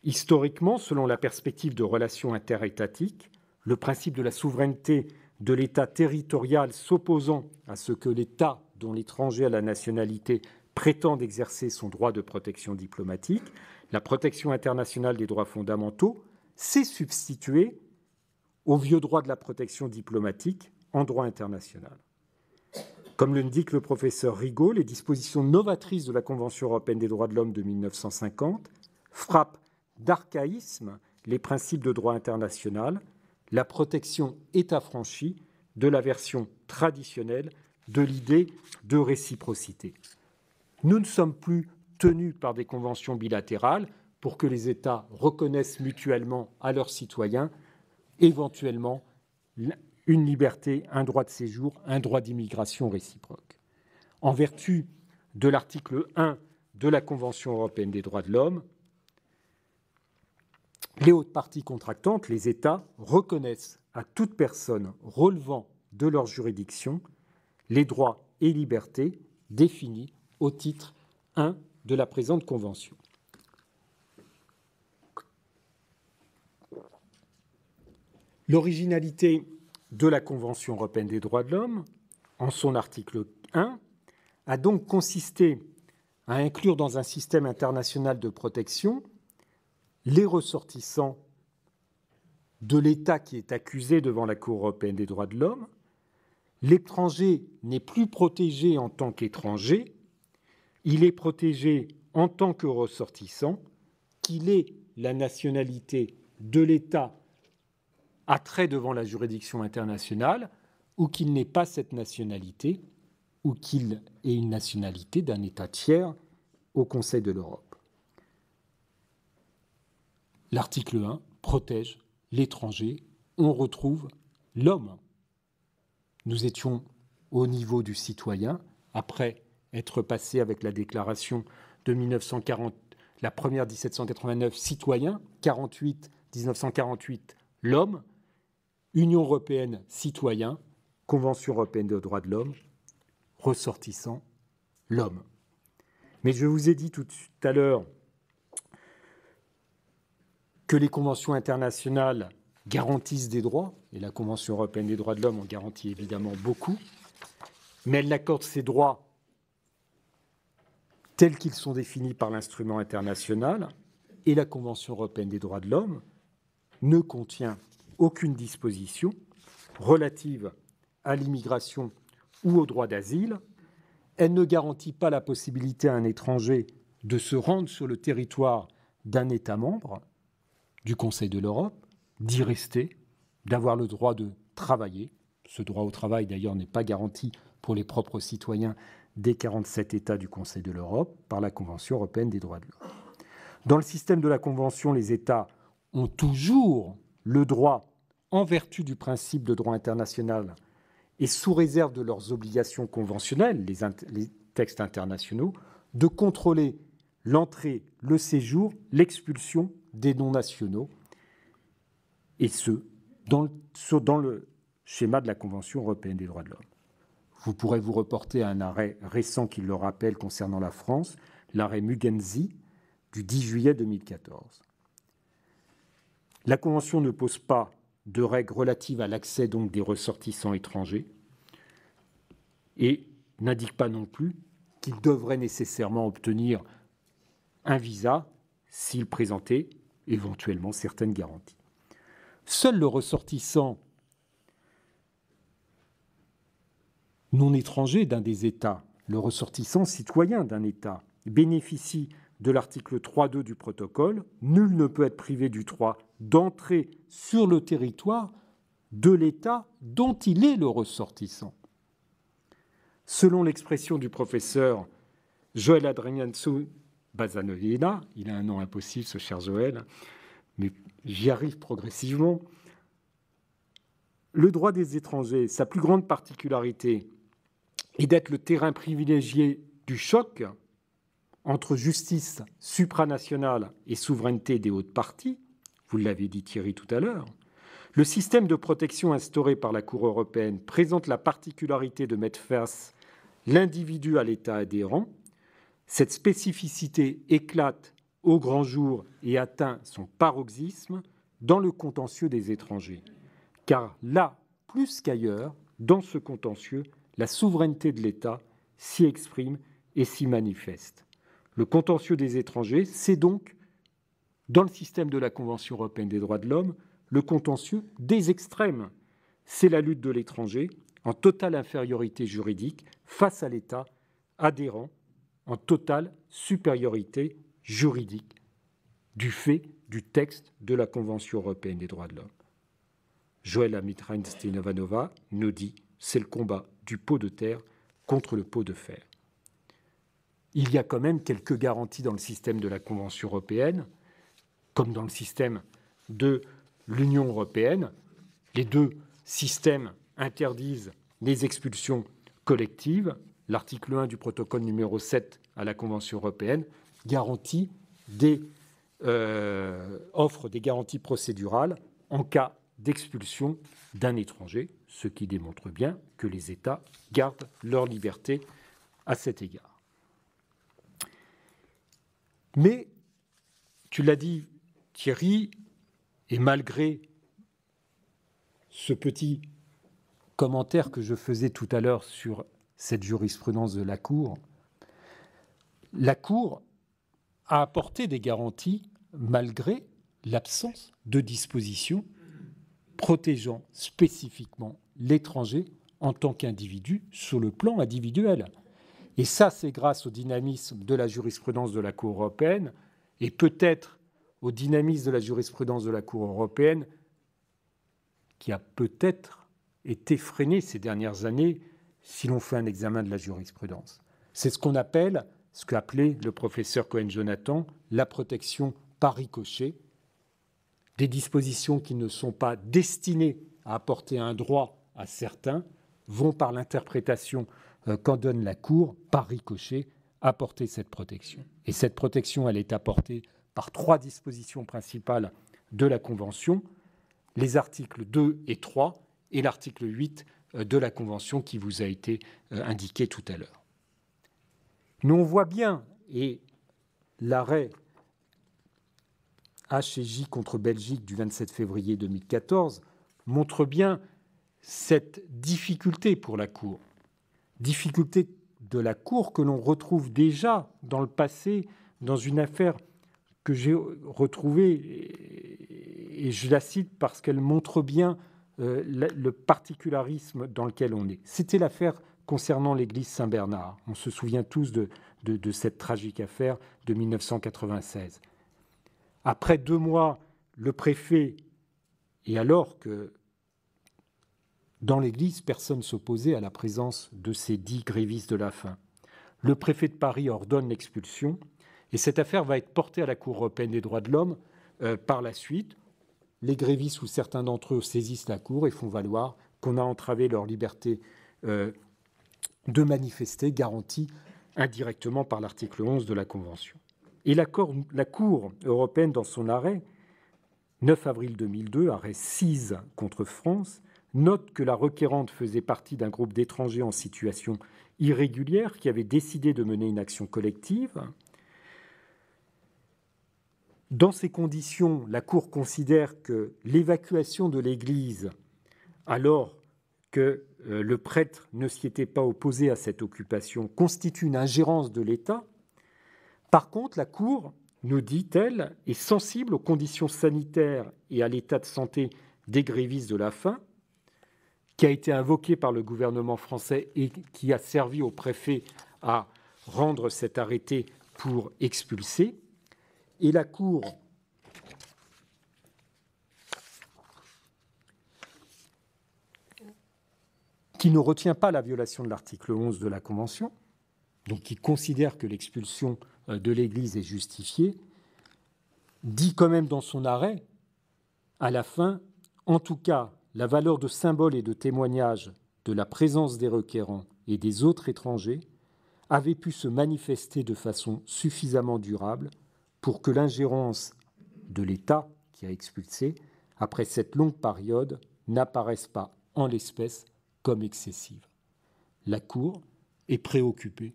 historiquement selon la perspective de relations interétatiques, le principe de la souveraineté de l'État territorial s'opposant à ce que l'État dont l'étranger a la nationalité prétend exercer son droit de protection diplomatique, la protection internationale des droits fondamentaux s'est substituée au vieux droit de la protection diplomatique en droit international. Comme l'indique le professeur Rigaud, les dispositions novatrices de la Convention européenne des droits de l'homme de 1950 frappent d'archaïsme les principes de droit international. La protection est affranchie de la version traditionnelle de l'idée de réciprocité. Nous ne sommes plus tenus par des conventions bilatérales pour que les États reconnaissent mutuellement à leurs citoyens éventuellement une liberté, un droit de séjour, un droit d'immigration réciproque. En vertu de l'article 1 de la Convention européenne des droits de l'homme, les hautes parties contractantes, les États, reconnaissent à toute personne relevant de leur juridiction les droits et libertés définis au titre 1 de la présente Convention. L'originalité de la Convention européenne des droits de l'homme, en son article 1, a donc consisté à inclure dans un système international de protection les ressortissants de l'État qui est accusé devant la Cour européenne des droits de l'homme. L'étranger n'est plus protégé en tant qu'étranger, il est protégé en tant que ressortissant, qu'il ait la nationalité de l'État à trait devant la juridiction internationale ou qu'il n'ait pas cette nationalité ou qu'il ait une nationalité d'un État tiers au Conseil de l'Europe. L'article 1 protège l'étranger. On retrouve l'homme. Nous étions au niveau du citoyen, après être passé avec la déclaration de 1940, la première 1789, citoyen, 1948, l'homme, Union européenne, citoyen, Convention européenne des droits de l'homme, ressortissant, l'homme. Mais je vous ai dit tout à l'heure que les conventions internationales garantissent des droits, et la Convention européenne des droits de l'homme en garantit évidemment beaucoup, mais elle accorde ces droits tels qu'ils sont définis par l'instrument international, et la Convention européenne des droits de l'homme ne contient aucune disposition relative à l'immigration ou au droit d'asile. Elle ne garantit pas la possibilité à un étranger de se rendre sur le territoire d'un État membre du Conseil de l'Europe, d'y rester, d'avoir le droit de travailler. Ce droit au travail, d'ailleurs, n'est pas garanti pour les propres citoyens des 47 États du Conseil de l'Europe par la Convention européenne des droits de l'homme. Dans le système de la Convention, les États ont toujours le droit, en vertu du principe de droit international et sous réserve de leurs obligations conventionnelles, les textes internationaux, de contrôler l'entrée, le séjour, l'expulsion des non-nationaux, et ce, dans le schéma de la Convention européenne des droits de l'homme. Vous pourrez vous reporter à un arrêt récent qui le rappelle concernant la France, l'arrêt Mugenzi du 10 juillet 2014. La Convention ne pose pas de règles relatives à l'accès donc des ressortissants étrangers et n'indique pas non plus qu'ils devraient nécessairement obtenir un visa s'ils présentaient éventuellement certaines garanties. Seul le ressortissant non étranger d'un des États, le ressortissant citoyen d'un État, bénéficie de l'article 3.2 du protocole, nul ne peut être privé du droit d'entrer sur le territoire de l'État dont il est le ressortissant. Selon l'expression du professeur Joël Adriansou Bazanovina, il a un nom impossible ce cher Joël, mais j'y arrive progressivement, le droit des étrangers, sa plus grande particularité est d'être le terrain privilégié du choc entre justice supranationale et souveraineté des hautes parties, vous l'avez dit Thierry tout à l'heure. Le système de protection instauré par la Cour européenne présente la particularité de mettre face l'individu à l'État adhérent. Cette spécificité éclate au grand jour et atteint son paroxysme dans le contentieux des étrangers. Car là, plus qu'ailleurs, dans ce contentieux, la souveraineté de l'État s'y exprime et s'y manifeste. Le contentieux des étrangers, c'est donc, dans le système de la Convention européenne des droits de l'homme, le contentieux des extrêmes. C'est la lutte de l'étranger en totale infériorité juridique face à l'État adhérent en totale supériorité juridique du fait du texte de la Convention européenne des droits de l'homme. Joëlla Mitrane-Steinovanova nous dit « c'est le combat du pot de terre contre le pot de fer ». Il y a quand même quelques garanties dans le système de la Convention européenne, comme dans le système de l'Union européenne. Les deux systèmes interdisent les expulsions collectives. L'article 1 du protocole numéro 7 à la Convention européenne offre des garanties procédurales en cas d'expulsion d'un étranger, ce qui démontre bien que les États gardent leur liberté à cet égard. Mais, tu l'as dit Thierry, et malgré ce petit commentaire que je faisais tout à l'heure sur cette jurisprudence de la Cour a apporté des garanties malgré l'absence de dispositions protégeant spécifiquement l'étranger en tant qu'individu sur le plan individuel. Et ça, c'est grâce au dynamisme de la jurisprudence de la Cour européenne et peut-être au dynamisme de la jurisprudence de la Cour européenne qui a peut-être été freiné ces dernières années si l'on fait un examen de la jurisprudence. C'est ce qu'on appelle, ce qu'appelait le professeur Cohen-Jonathan, la protection par ricochet, des dispositions qui ne sont pas destinées à apporter un droit à certains vont par l'interprétation qu'en donne la Cour, par ricochet, apporter cette protection. Et cette protection, elle est apportée par 3 dispositions principales de la Convention, les articles 2 et 3 et l'article 8 de la Convention qui vous a été indiqué tout à l'heure. Mais on voit bien, et l'arrêt H&J contre Belgique du 27 février 2014 montre bien cette difficulté pour la Cour. Difficulté de la Cour que l'on retrouve déjà dans le passé dans une affaire que j'ai retrouvée, et je la cite parce qu'elle montre bien le particularisme dans lequel on est. C'était l'affaire concernant l'église Saint-Bernard. On se souvient tous de cette tragique affaire de 1996. Après 2 mois, le préfet, et alors que dans l'église, personne ne s'opposait à la présence de ces 10 grévistes de la faim, le préfet de Paris ordonne l'expulsion, et cette affaire va être portée à la Cour européenne des droits de l'homme par la suite. Les grévistes ou certains d'entre eux saisissent la Cour et font valoir qu'on a entravé leur liberté de manifester, garantie indirectement par l'article 11 de la Convention. Et la Cour européenne, dans son arrêt, 9 avril 2002, arrêt 6 contre France, note que la requérante faisait partie d'un groupe d'étrangers en situation irrégulière qui avait décidé de mener une action collective. Dans ces conditions, la Cour considère que l'évacuation de l'Église, alors que le prêtre ne s'y était pas opposé à cette occupation, constitue une ingérence de l'État. Par contre, la Cour, nous dit-elle, est sensible aux conditions sanitaires et à l'état de santé des grévistes de la faim, qui a été invoqué par le gouvernement français et qui a servi au préfet à rendre cet arrêté pour expulser. Et la Cour qui ne retient pas la violation de l'article 11 de la Convention, donc qui considère que l'expulsion de l'Église est justifiée, dit quand même dans son arrêt, à la fin, en tout cas, la valeur de symbole et de témoignage de la présence des requérants et des autres étrangers avait pu se manifester de façon suffisamment durable pour que l'ingérence de l'État qui a expulsé, après cette longue période, n'apparaisse pas en l'espèce comme excessive. La Cour est préoccupée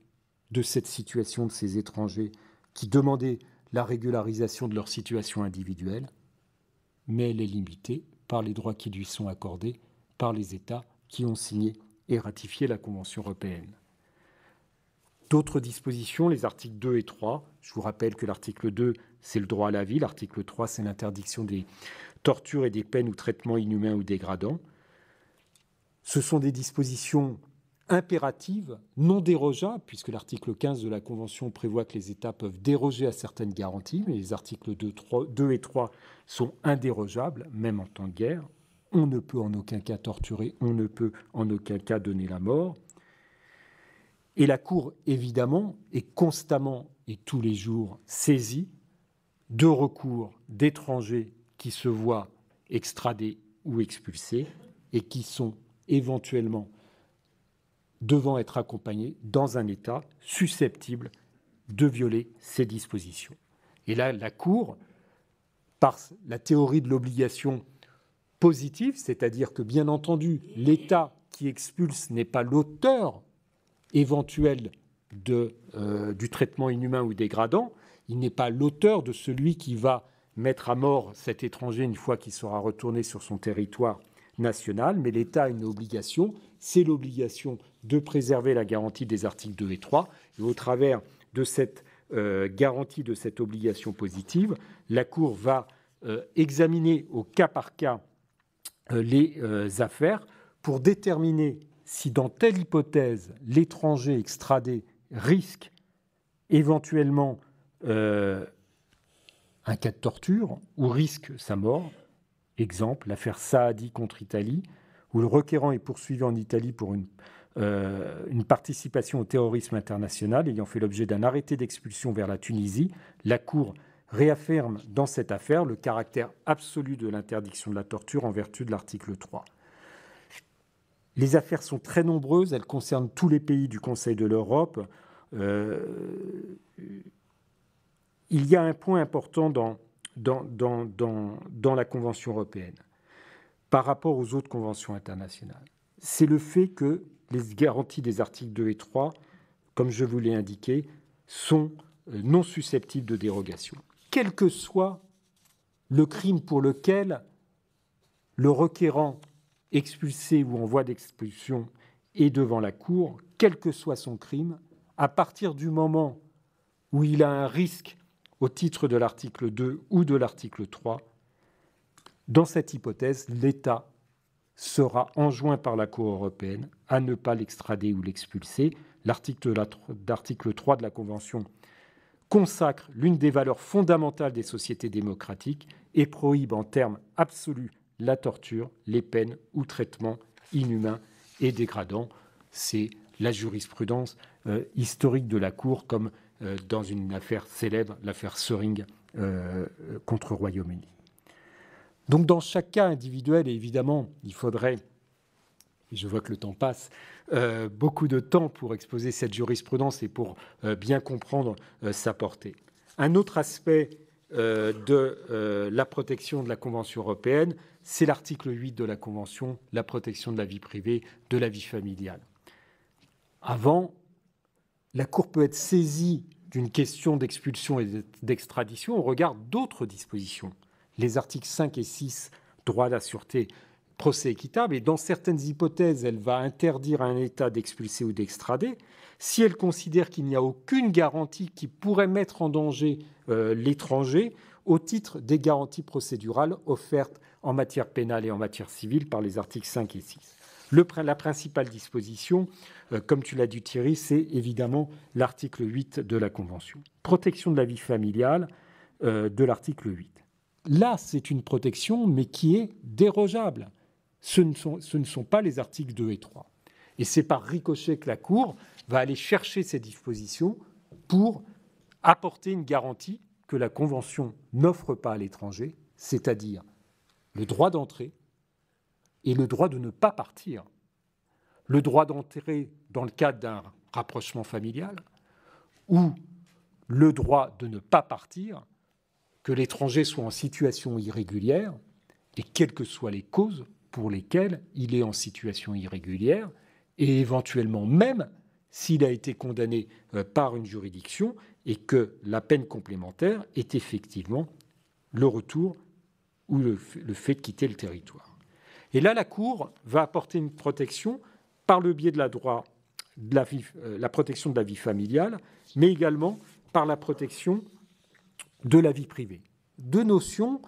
de cette situation de ces étrangers qui demandaient la régularisation de leur situation individuelle, mais elle est limitée par les droits qui lui sont accordés par les États qui ont signé et ratifié la Convention européenne. D'autres dispositions, les articles 2 et 3, je vous rappelle que l'article 2, c'est le droit à la vie, l'article 3, c'est l'interdiction des tortures et des peines ou traitements inhumains ou dégradants. Ce sont des dispositions impératives, non dérogeables, puisque l'article 15 de la Convention prévoit que les États peuvent déroger à certaines garanties, mais les articles 2 et 3 sont indérogeables, même en temps de guerre. On ne peut en aucun cas torturer, on ne peut en aucun cas donner la mort. Et la Cour, évidemment, est constamment et tous les jours saisie de recours d'étrangers qui se voient extradés ou expulsés et qui sont éventuellement devant être accompagnés dans un état susceptible de violer ces dispositions. Et là, la Cour, par la théorie de l'obligation positive, c'est-à-dire que, bien entendu, l'État qui expulse n'est pas l'auteur éventuel du traitement inhumain ou dégradant, il n'est pas l'auteur de celui qui va mettre à mort cet étranger une fois qu'il sera retourné sur son territoire national, mais l'État a une obligation, c'est l'obligation de préserver la garantie des articles 2 et 3. Et au travers de cette garantie, de cette obligation positive, la Cour va examiner au cas par cas les affaires pour déterminer si dans telle hypothèse, l'étranger extradé risque éventuellement un cas de torture ou risque sa mort. Exemple, l'affaire Saadi contre Italie, où le requérant est poursuivi en Italie pour une participation au terrorisme international ayant fait l'objet d'un arrêté d'expulsion vers la Tunisie. La Cour réaffirme dans cette affaire le caractère absolu de l'interdiction de la torture en vertu de l'article 3. Les affaires sont très nombreuses, elles concernent tous les pays du Conseil de l'Europe. Il y a un point important dans la Convention européenne par rapport aux autres conventions internationales. C'est le fait que les garanties des articles 2 et 3, comme je vous l'ai indiqué, sont non susceptibles de dérogation. Quel que soit le crime pour lequel le requérant expulsé ou en voie d'expulsion est devant la Cour, quel que soit son crime, à partir du moment où il a un risque au titre de l'article 2 ou de l'article 3, dans cette hypothèse, l'État sera enjoint par la Cour européenne à ne pas l'extrader ou l'expulser. L'article 3 de la Convention consacre l'une des valeurs fondamentales des sociétés démocratiques et prohibe en termes absolus la torture, les peines ou traitements inhumains et dégradants. C'est la jurisprudence historique de la Cour, comme dans une affaire célèbre, l'affaire Söring contre le Royaume-Uni. Donc dans chaque cas individuel, et évidemment, il faudrait, et je vois que le temps passe, beaucoup de temps pour exposer cette jurisprudence et pour bien comprendre sa portée. Un autre aspect de la protection de la Convention européenne, c'est l'article 8 de la Convention, la protection de la vie privée, de la vie familiale. Avant, la Cour peut être saisie d'une question d'expulsion et d'extradition au regard d'autres dispositions. Les articles 5 et 6, droit à la sûreté, procès équitable, et dans certaines hypothèses, elle va interdire à un État d'expulser ou d'extrader si elle considère qu'il n'y a aucune garantie qui pourrait mettre en danger l'étranger au titre des garanties procédurales offertes en matière pénale et en matière civile par les articles 5 et 6. La principale disposition, comme tu l'as dit Thierry, c'est évidemment l'article 8 de la Convention. Protection de la vie familiale de l'article 8. Là, c'est une protection, mais qui est dérogeable. Ce ne sont pas les articles 2 et 3. Et c'est par ricochet que la Cour va aller chercher ces dispositions pour apporter une garantie que la Convention n'offre pas à l'étranger, c'est-à-dire le droit d'entrée et le droit de ne pas partir. Le droit d'entrer dans le cadre d'un rapprochement familial ou le droit de ne pas partir, que l'étranger soit en situation irrégulière et quelles que soient les causes pour lesquelles il est en situation irrégulière et éventuellement même s'il a été condamné par une juridiction et que la peine complémentaire est effectivement le retour ou le fait de quitter le territoire. Et là, la Cour va apporter une protection par le biais de la protection de la vie familiale, mais également par la protection de la vie privée. Deux notions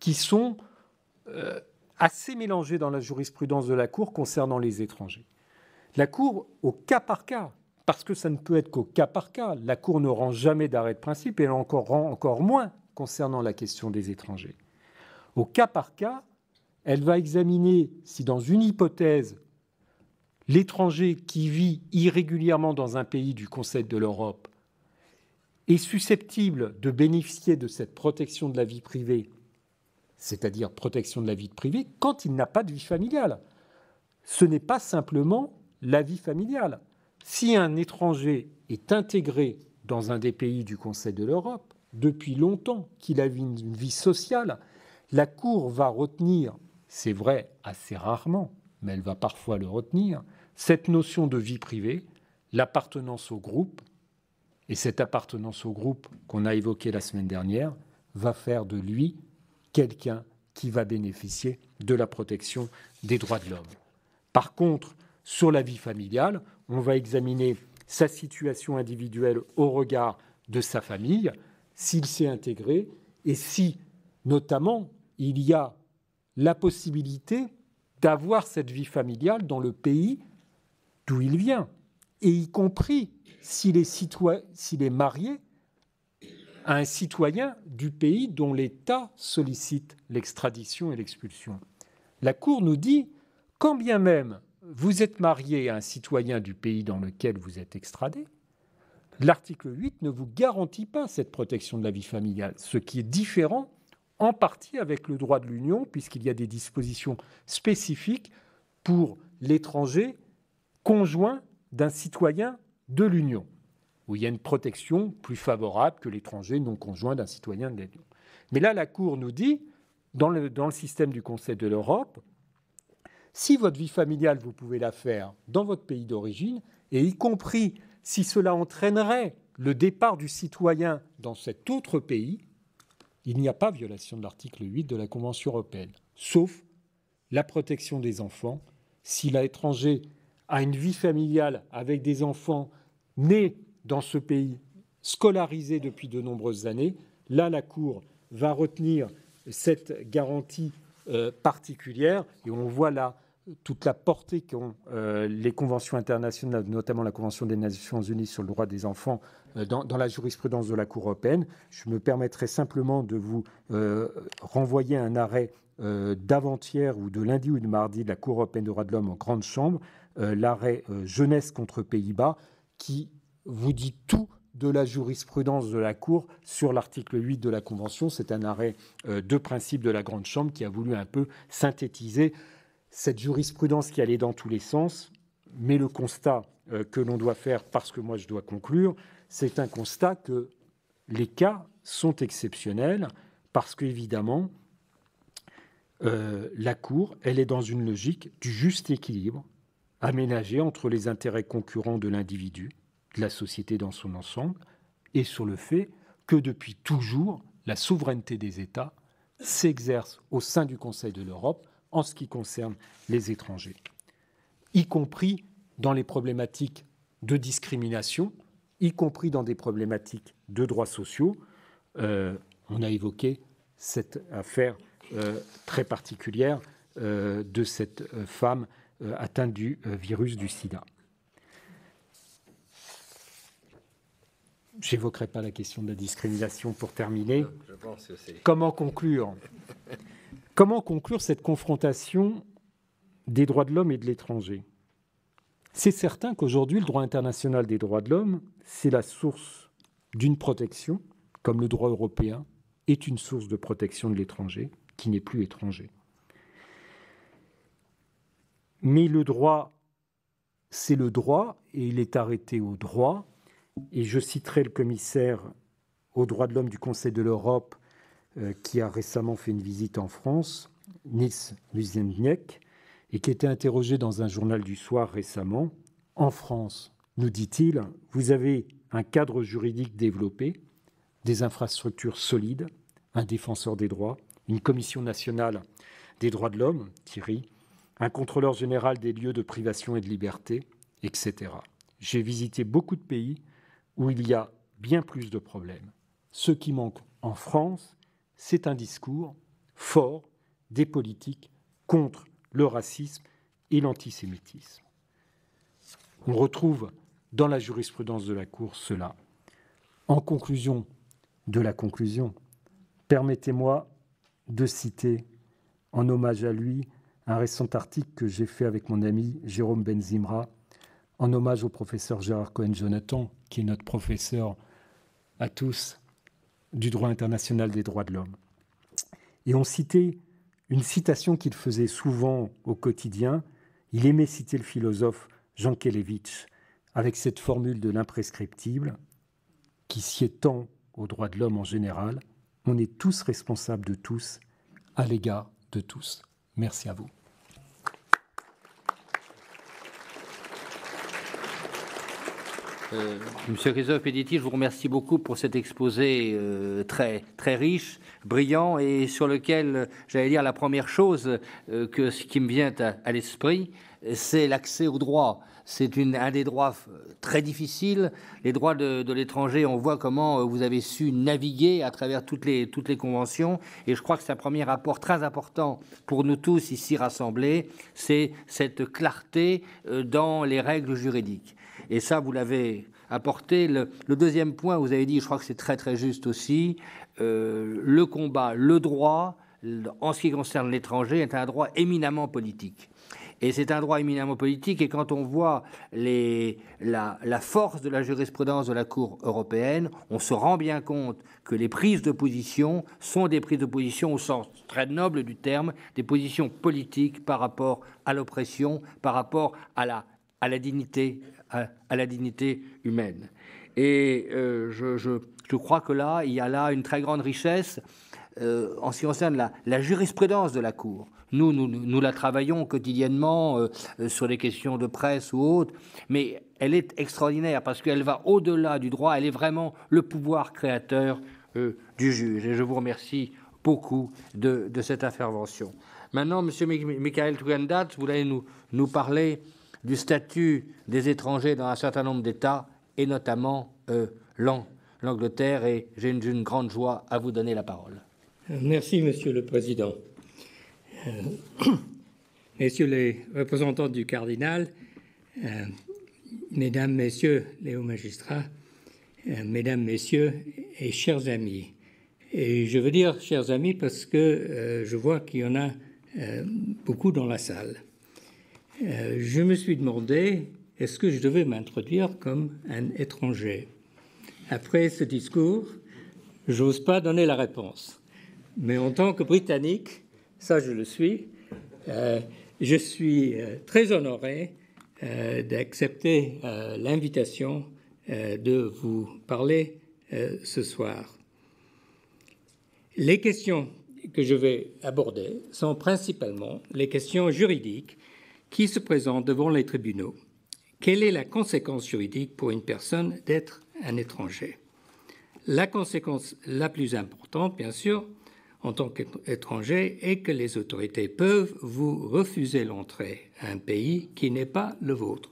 qui sont assez mélangées dans la jurisprudence de la Cour concernant les étrangers. La Cour, au cas par cas, parce que ça ne peut être qu'au cas par cas, la Cour ne rend jamais d'arrêt de principe et elle en rend encore moins concernant la question des étrangers. Au cas par cas, elle va examiner si dans une hypothèse, l'étranger qui vit irrégulièrement dans un pays du Conseil de l'Europe est susceptible de bénéficier de cette protection de la vie privée, c'est-à-dire protection de la vie privée, quand il n'a pas de vie familiale. Ce n'est pas simplement la vie familiale. Si un étranger est intégré dans un des pays du Conseil de l'Europe, depuis longtemps, qu'il a une vie sociale, la Cour va retenir, c'est vrai assez rarement, mais elle va parfois le retenir, cette notion de vie privée, l'appartenance au groupe, et cette appartenance au groupe qu'on a évoquée la semaine dernière va faire de lui quelqu'un qui va bénéficier de la protection des droits de l'homme. Par contre, sur la vie familiale, on va examiner sa situation individuelle au regard de sa famille, s'il s'est intégré et si, notamment, il y a la possibilité d'avoir cette vie familiale dans le pays d'où il vient, et y compris s'il est marié à un citoyen du pays dont l'État sollicite l'extradition et l'expulsion. La Cour nous dit, quand bien même vous êtes marié à un citoyen du pays dans lequel vous êtes extradé, l'article 8 ne vous garantit pas cette protection de la vie familiale, ce qui est différent en partie avec le droit de l'Union, puisqu'il y a des dispositions spécifiques pour l'étranger conjoint d'un citoyen de l'Union, où il y a une protection plus favorable que l'étranger non conjoint d'un citoyen de l'Union. Mais là, la Cour nous dit, dans le système du Conseil de l'Europe, si votre vie familiale, vous pouvez la faire dans votre pays d'origine, et y compris si cela entraînerait le départ du citoyen dans cet autre pays, il n'y a pas violation de l'article 8 de la Convention européenne, sauf la protection des enfants. Si l'étranger a une vie familiale avec des enfants nés dans ce pays, scolarisés depuis de nombreuses années, là, la Cour va retenir cette garantie particulière, et on voit là toute la portée qu'ont les conventions internationales, notamment la Convention des Nations Unies sur le droit des enfants, dans la jurisprudence de la Cour européenne. Je me permettrai simplement de vous renvoyer un arrêt d'avant-hier ou de lundi ou de mardi de la Cour européenne des droits de l'homme en grande chambre, l'arrêt Jeunesse contre Pays-Bas, qui vous dit tout de la jurisprudence de la Cour sur l'article 8 de la Convention. C'est un arrêt de principe de la grande chambre qui a voulu un peu synthétiser cette jurisprudence qui allait dans tous les sens, mais le constat que l'on doit faire, parce que moi je dois conclure, c'est un constat que les cas sont exceptionnels, parce qu'évidemment, la Cour, elle est dans une logique du juste équilibre aménagé entre les intérêts concurrents de l'individu, de la société dans son ensemble, et sur le fait que depuis toujours, la souveraineté des États s'exerce au sein du Conseil de l'Europe en ce qui concerne les étrangers, y compris dans les problématiques de discrimination, y compris dans des problématiques de droits sociaux. On a évoqué cette affaire très particulière de cette femme atteints du virus du sida. Je n'évoquerai pas la question de la discrimination pour terminer. Je pense que c'est... Comment conclure cette confrontation des droits de l'homme et de l'étranger? C'est certain qu'aujourd'hui, le droit international des droits de l'homme, c'est la source d'une protection, comme le droit européen est une source de protection de l'étranger, qui n'est plus étranger. Mais le droit, c'est le droit, et il est arrêté au droit. Et je citerai le commissaire aux droits de l'homme du Conseil de l'Europe, qui a récemment fait une visite en France, Nils Muižnieks, et qui était interrogé dans un journal du soir récemment. En France, nous dit-il, vous avez un cadre juridique développé, des infrastructures solides, un défenseur des droits, une commission nationale des droits de l'homme, Thierry, un contrôleur général des lieux de privation et de liberté, etc. J'ai visité beaucoup de pays où il y a bien plus de problèmes. Ce qui manque en France, c'est un discours fort des politiques contre le racisme et l'antisémitisme. On retrouve dans la jurisprudence de la Cour cela. En conclusion de la conclusion, permettez-moi de citer, en hommage à lui, un récent article que j'ai fait avec mon ami Jérôme Benzimra, en hommage au professeur Gérard Cohen-Jonathan, qui est notre professeur à tous du droit international des droits de l'homme. Et on citait une citation qu'il faisait souvent au quotidien. Il aimait citer le philosophe Jankélévitch avec cette formule de l'imprescriptible qui sied tant aux droits de l'homme en général. On est tous responsables de tous à l'égard de tous. Merci à vous. Monsieur Christophe Pediti, je vous remercie beaucoup pour cet exposé très, très riche, brillant, et sur lequel, j'allais dire, la première chose qui me vient à l'esprit, c'est l'accès au droit. C'est un des droits très difficiles. Les droits de l'étranger, on voit comment vous avez su naviguer à travers toutes les conventions. Et je crois que c'est un premier rapport très important pour nous tous ici rassemblés, c'est cette clarté dans les règles juridiques. Et ça, vous l'avez apporté. Le deuxième point, vous avez dit, je crois que c'est très très juste aussi, le combat, le droit, en ce qui concerne l'étranger, est un droit éminemment politique. Et c'est un droit éminemment politique, et quand on voit la force de la jurisprudence de la Cour européenne, on se rend bien compte que les prises de position sont des prises de position au sens très noble du terme, des positions politiques par rapport à l'oppression, par rapport à la dignité humaine. Et je crois que là, il y a là une très grande richesse en ce qui concerne la jurisprudence de la Cour. Nous la travaillons quotidiennement sur les questions de presse ou autres, mais elle est extraordinaire parce qu'elle va au-delà du droit, elle est vraiment le pouvoir créateur du juge. Et je vous remercie beaucoup de cette intervention. Maintenant, M. Michael Tugandat, vous allez nous parler du statut des étrangers dans un certain nombre d'États, et notamment l'Angleterre, et j'ai une grande joie à vous donner la parole. Merci, Monsieur le Président. Messieurs les représentants du cardinal, Mesdames, Messieurs les hauts magistrats, Mesdames, Messieurs et chers amis. Et je veux dire chers amis parce que je vois qu'il y en a beaucoup dans la salle. Je me suis demandé, est-ce que je devais m'introduire comme un étranger? Après ce discours, j'ose pas donner la réponse. Mais en tant que Britannique, ça je le suis, je suis très honoré d'accepter l'invitation de vous parler ce soir. Les questions que je vais aborder sont principalement les questions juridiques qui se présentent devant les tribunaux. Quelle est la conséquence juridique pour une personne d'être un étranger? La conséquence la plus importante, bien sûr, en tant qu'étranger, est que les autorités peuvent vous refuser l'entrée à un pays qui n'est pas le vôtre.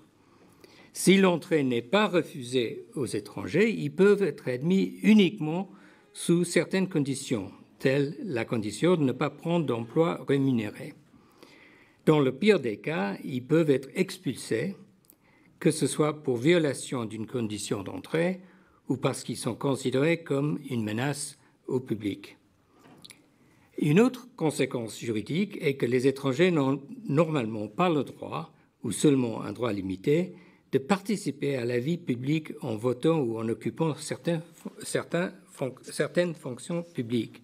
Si l'entrée n'est pas refusée aux étrangers, ils peuvent être admis uniquement sous certaines conditions, telle la condition de ne pas prendre d'emploi rémunéré. Dans le pire des cas, ils peuvent être expulsés, que ce soit pour violation d'une condition d'entrée ou parce qu'ils sont considérés comme une menace au public. Une autre conséquence juridique est que les étrangers n'ont normalement pas le droit, ou seulement un droit limité, de participer à la vie publique en votant ou en occupant certaines fonctions publiques.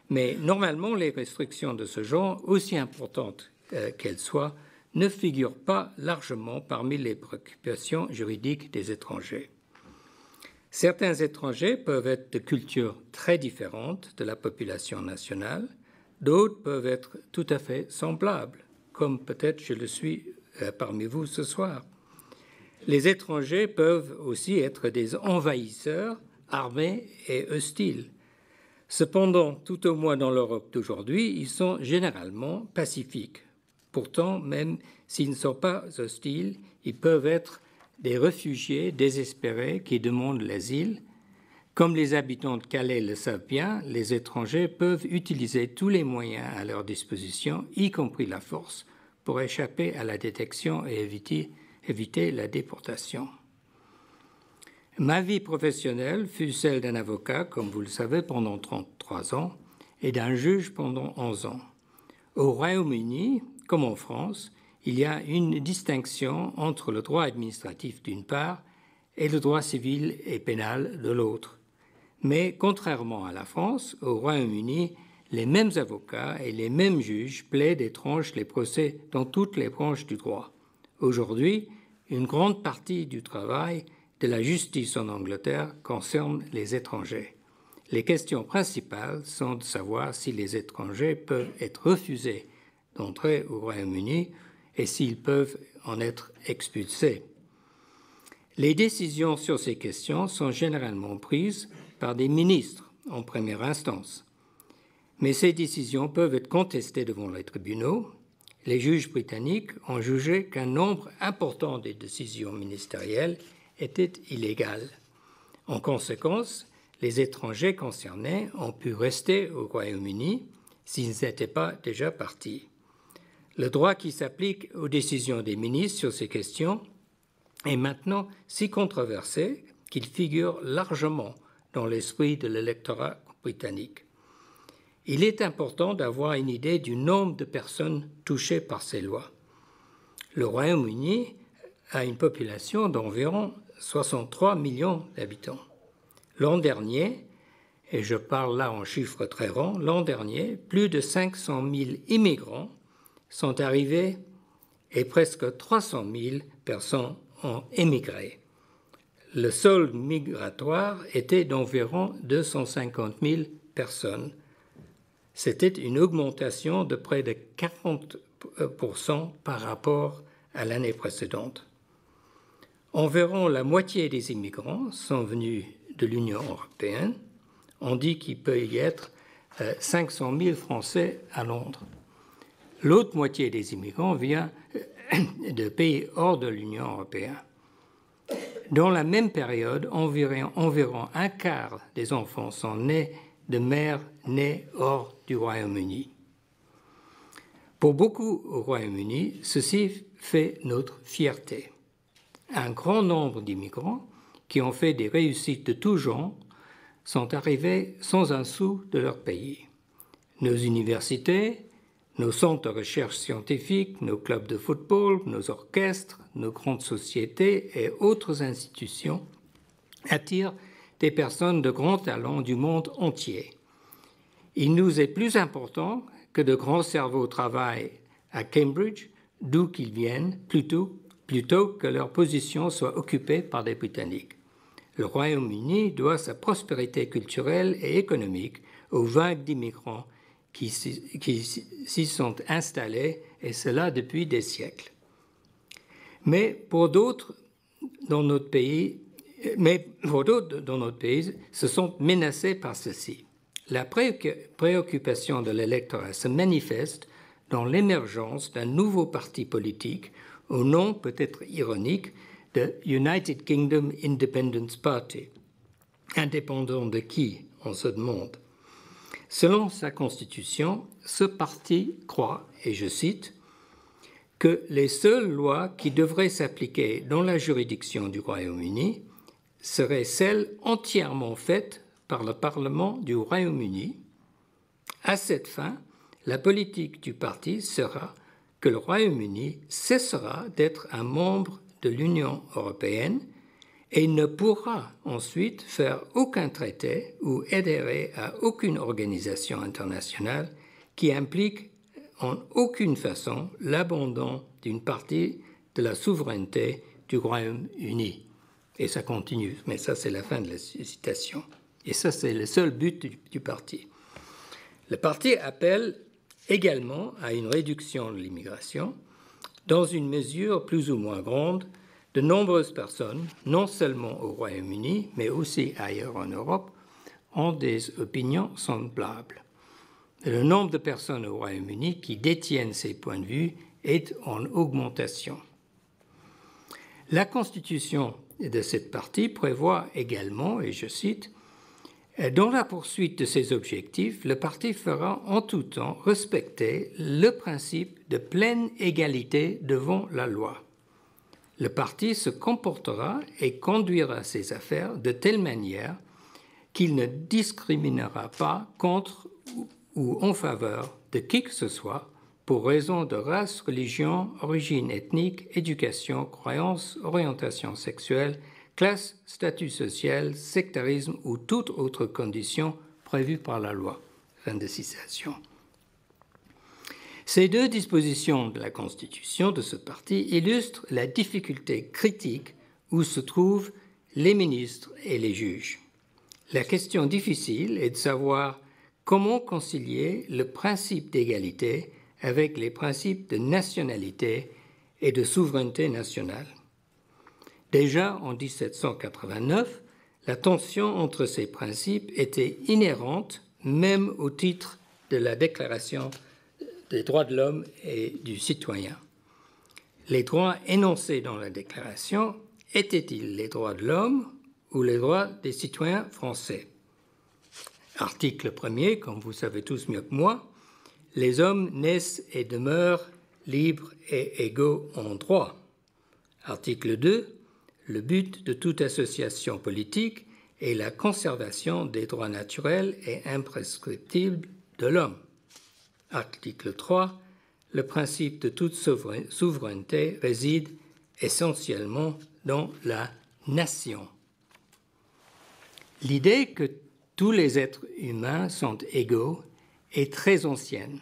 Mais normalement, les restrictions de ce genre, aussi importantes qu'elles soient, ne figurent pas largement parmi les préoccupations juridiques des étrangers. Certains étrangers peuvent être de cultures très différentes de la population nationale, d'autres peuvent être tout à fait semblables, comme peut-être je le suis parmi vous ce soir. Les étrangers peuvent aussi être des envahisseurs armés et hostiles. Cependant, tout au moins dans l'Europe d'aujourd'hui, ils sont généralement pacifiques. Pourtant, même s'ils ne sont pas hostiles, ils peuvent être des réfugiés désespérés qui demandent l'asile. Comme les habitants de Calais le savent bien, les étrangers peuvent utiliser tous les moyens à leur disposition, y compris la force, pour échapper à la détection et éviter la déportation. Ma vie professionnelle fut celle d'un avocat, comme vous le savez, pendant 33 ans, et d'un juge pendant 11 ans. Au Royaume-Uni, comme en France, il y a une distinction entre le droit administratif d'une part et le droit civil et pénal de l'autre. Mais contrairement à la France, au Royaume-Uni, les mêmes avocats et les mêmes juges plaident et tranchent les procès dans toutes les branches du droit. Aujourd'hui, une grande partie du travail de la justice en Angleterre concerne les étrangers. Les questions principales sont de savoir si les étrangers peuvent être refusés d'entrer au Royaume-Uni et s'ils peuvent en être expulsés. Les décisions sur ces questions sont généralement prises par des ministres en première instance. Mais ces décisions peuvent être contestées devant les tribunaux. Les juges britanniques ont jugé qu'un nombre important des décisions ministérielles était illégales. En conséquence, les étrangers concernés ont pu rester au Royaume-Uni s'ils n'étaient pas déjà partis. Le droit qui s'applique aux décisions des ministres sur ces questions est maintenant si controversé qu'il figure largement dans l'esprit de l'électorat britannique. Il est important d'avoir une idée du nombre de personnes touchées par ces lois. Le Royaume-Uni a une population d'environ 63 millions d'habitants. L'an dernier, et je parle là en chiffres très ronds, l'an dernier, plus de 500 000 immigrants sont arrivés et presque 300 000 personnes ont émigré. Le solde migratoire était d'environ 250 000 personnes. C'était une augmentation de près de 40% par rapport à l'année précédente. Environ la moitié des immigrants sont venus de l'Union européenne. On dit qu'il peut y être 500 000 Français à Londres. L'autre moitié des immigrants vient de pays hors de l'Union européenne. Dans la même période, environ un quart des enfants sont nés de mères nées hors du Royaume-Uni. Pour beaucoup au Royaume-Uni, ceci fait notre fierté. Un grand nombre d'immigrants qui ont fait des réussites de tout genre sont arrivés sans un sou de leur pays. Nos universités, nos centres de recherche scientifique, nos clubs de football, nos orchestres, nos grandes sociétés et autres institutions attirent des personnes de grand talent du monde entier. Il nous est plus important que de grands cerveaux travaillent à Cambridge, d'où qu'ils viennent, plutôt que leur position soit occupée par des Britanniques. Le Royaume-Uni doit sa prospérité culturelle et économique aux vagues d'immigrants qui s'y sont installés, et cela depuis des siècles. Mais pour d'autres dans notre pays, se sont menacés par ceci. La préoccupation de l'électorat se manifeste dans l'émergence d'un nouveau parti politique au nom peut-être ironique de United Kingdom Independence Party. Indépendant de qui, on se demande. Selon sa constitution, ce parti croit, et je cite, que les seules lois qui devraient s'appliquer dans la juridiction du Royaume-Uni seraient celles entièrement faites par le Parlement du Royaume-Uni. À cette fin, la politique du parti sera que le Royaume-Uni cessera d'être un membre de l'Union européenne et ne pourra ensuite faire aucun traité ou adhérer à aucune organisation internationale qui implique en aucune façon l'abandon d'une partie de la souveraineté du Royaume-Uni. Et ça continue, mais ça c'est la fin de la citation. Et ça c'est le seul but du parti. Le parti appelle également à une réduction de l'immigration dans une mesure plus ou moins grande. De nombreuses personnes, non seulement au Royaume-Uni, mais aussi ailleurs en Europe, ont des opinions semblables. Le nombre de personnes au Royaume-Uni qui détiennent ces points de vue est en augmentation. La constitution de cette partie prévoit également, et je cite, « Dans la poursuite de ces objectifs, le parti fera en tout temps respecter le principe de pleine égalité devant la loi. Le parti se comportera et conduira ses affaires de telle manière qu'il ne discriminera pas contre ou en faveur de qui que ce soit pour raison de race, religion, origine ethnique, éducation, croyance, orientation sexuelle, classe, statut social, sectarisme ou toute autre condition prévue par la loi. » Fin de citation. Ces deux dispositions de la Constitution de ce parti illustrent la difficulté critique où se trouvent les ministres et les juges. La question difficile est de savoir comment concilier le principe d'égalité avec les principes de nationalité et de souveraineté nationale. Déjà en 1789, la tension entre ces principes était inhérente même au titre de la Déclaration des droits de l'homme et du citoyen. Les droits énoncés dans la Déclaration étaient-ils les droits de l'homme ou les droits des citoyens français? Article 1er, comme vous savez tous mieux que moi, les hommes naissent et demeurent libres et égaux en droit. Article 2, le but de toute association politique est la conservation des droits naturels et imprescriptibles de l'homme. Article 3, le principe de toute souveraineté réside essentiellement dans la nation. L'idée que tous les êtres humains sont égaux est très ancienne.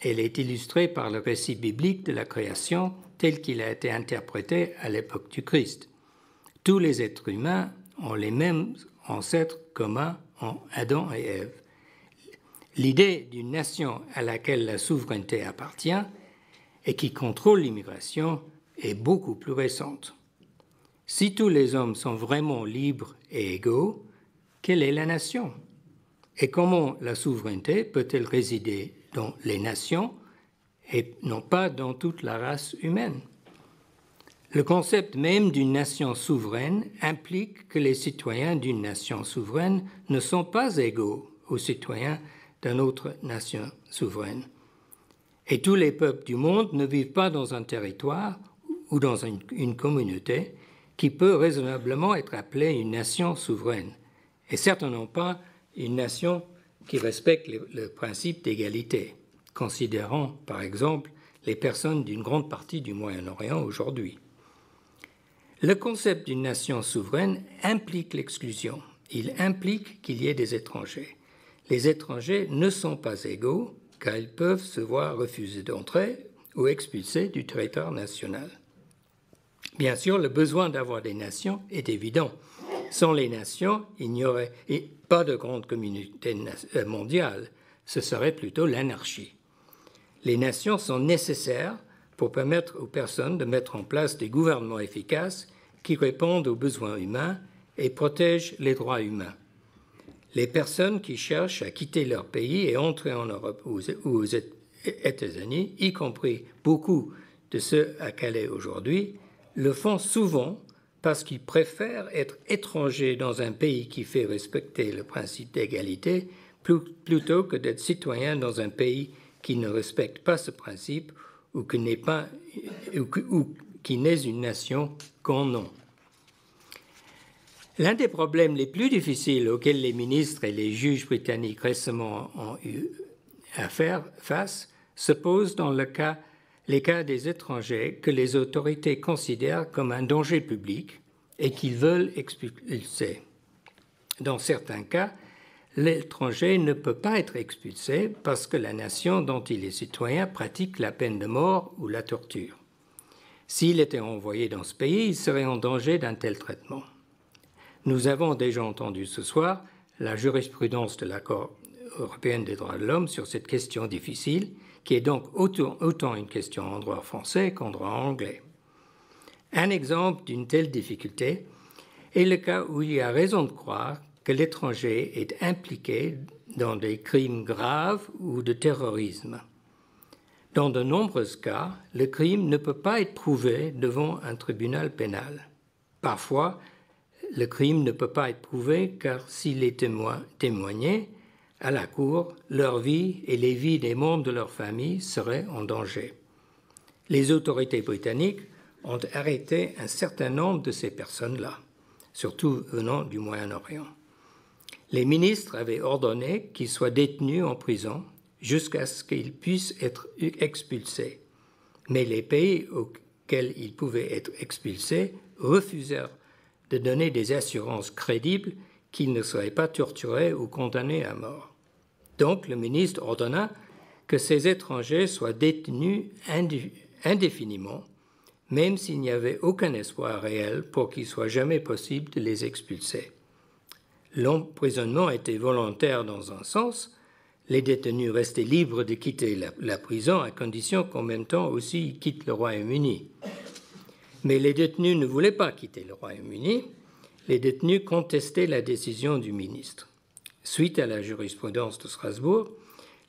Elle est illustrée par le récit biblique de la création tel qu'il a été interprété à l'époque du Christ. Tous les êtres humains ont les mêmes ancêtres communs en Adam et Ève. L'idée d'une nation à laquelle la souveraineté appartient et qui contrôle l'immigration est beaucoup plus récente. Si tous les hommes sont vraiment libres et égaux, quelle est la nation? Et comment la souveraineté peut-elle résider dans les nations et non pas dans toute la race humaine? Le concept même d'une nation souveraine implique que les citoyens d'une nation souveraine ne sont pas égaux aux citoyens d'une autre nation souveraine. Et tous les peuples du monde ne vivent pas dans un territoire ou dans une communauté qui peut raisonnablement être appelée une nation souveraine, et certainement pas une nation qui respecte le principe d'égalité, considérant par exemple les personnes d'une grande partie du Moyen-Orient aujourd'hui. Le concept d'une nation souveraine implique l'exclusion. Il implique qu'il y ait des étrangers. Les étrangers ne sont pas égaux car ils peuvent se voir refuser d'entrer ou expulsés du territoire national. Bien sûr, le besoin d'avoir des nations est évident. Sans les nations, il n'y aurait pas de grande communauté mondiale. Ce serait plutôt l'anarchie. Les nations sont nécessaires pour permettre aux personnes de mettre en place des gouvernements efficaces qui répondent aux besoins humains et protègent les droits humains. Les personnes qui cherchent à quitter leur pays et entrer en Europe ou aux États-Unis, y compris beaucoup de ceux à Calais aujourd'hui, le font souvent parce qu'ils préfèrent être étrangers dans un pays qui fait respecter le principe d'égalité plutôt que d'être citoyens dans un pays qui ne respecte pas ce principe ou qui n'est une nation qu'en nom. L'un des problèmes les plus difficiles auxquels les ministres et les juges britanniques récemment ont eu à faire face se pose dans les cas des étrangers que les autorités considèrent comme un danger public et qu'ils veulent expulser. Dans certains cas, l'étranger ne peut pas être expulsé parce que la nation dont il est citoyen pratique la peine de mort ou la torture. S'il était envoyé dans ce pays, il serait en danger d'un tel traitement. Nous avons déjà entendu ce soir la jurisprudence de la Cour européenne des droits de l'homme sur cette question difficile, qui est donc autant une question en droit français qu'en droit anglais. Un exemple d'une telle difficulté est le cas où il y a raison de croire que l'étranger est impliqué dans des crimes graves ou de terrorisme. Dans de nombreux cas, le crime ne peut pas être prouvé devant un tribunal pénal. Parfois, le crime ne peut pas être prouvé car s'il est témoigné à la cour, leur vie et les vies des membres de leur famille seraient en danger. Les autorités britanniques ont arrêté un certain nombre de ces personnes-là, surtout venant du Moyen-Orient. Les ministres avaient ordonné qu'ils soient détenus en prison jusqu'à ce qu'ils puissent être expulsés. Mais les pays auxquels ils pouvaient être expulsés refusèrent de donner des assurances crédibles qu'ils ne seraient pas torturés ou condamnés à mort. Donc, le ministre ordonna que ces étrangers soient détenus indéfiniment, même s'il n'y avait aucun espoir réel pour qu'il soit jamais possible de les expulser. L'emprisonnement était volontaire dans un sens. Les détenus restaient libres de quitter la prison à condition qu'en même temps aussi ils quittent le Royaume-Uni. Mais les détenus ne voulaient pas quitter le Royaume-Uni. Les détenus contestaient la décision du ministre. Suite à la jurisprudence de Strasbourg,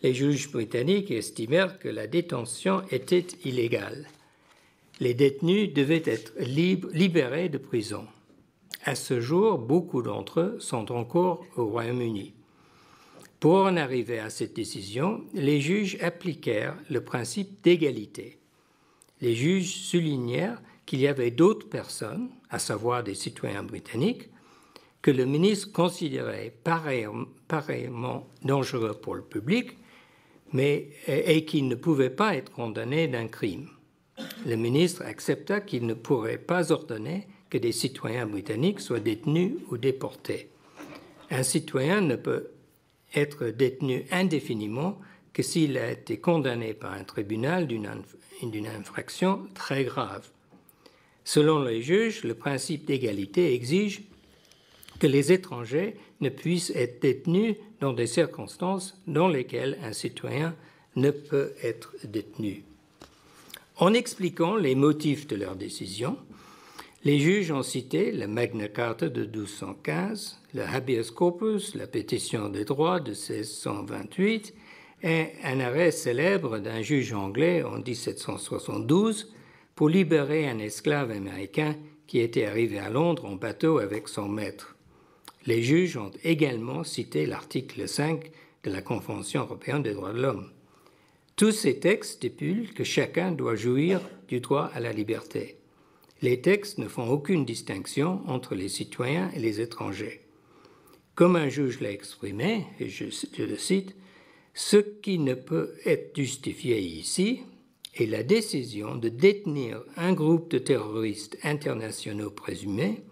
les juges britanniques estimèrent que la détention était illégale. Les détenus devaient être libérés de prison. À ce jour, beaucoup d'entre eux sont encore au Royaume-Uni. Pour en arriver à cette décision, les juges appliquèrent le principe d'égalité. Les juges soulignèrent qu'il y avait d'autres personnes, à savoir des citoyens britanniques, que le ministre considérait pareillement dangereux pour le public, et qui ne pouvaient pas être condamnés d'un crime. Le ministre accepta qu'il ne pourrait pas ordonner que des citoyens britanniques soient détenus ou déportés. Un citoyen ne peut être détenu indéfiniment que s'il a été condamné par un tribunal d'une infraction très grave. Selon les juges, le principe d'égalité exige que les étrangers ne puissent être détenus dans des circonstances dans lesquelles un citoyen ne peut être détenu. En expliquant les motifs de leur décision, les juges ont cité la Magna Carta de 1215, le Habeas Corpus, la pétition des droits de 1628 et un arrêt célèbre d'un juge anglais en 1772 pour libérer un esclave américain qui était arrivé à Londres en bateau avec son maître. Les juges ont également cité l'article 5 de la Convention européenne des droits de l'homme. Tous ces textes stipulent que chacun doit jouir du droit à la liberté. Les textes ne font aucune distinction entre les citoyens et les étrangers. Comme un juge l'a exprimé, et je le cite, « Ce qui ne peut être justifié ici est la décision de détenir un groupe de terroristes internationaux présumés,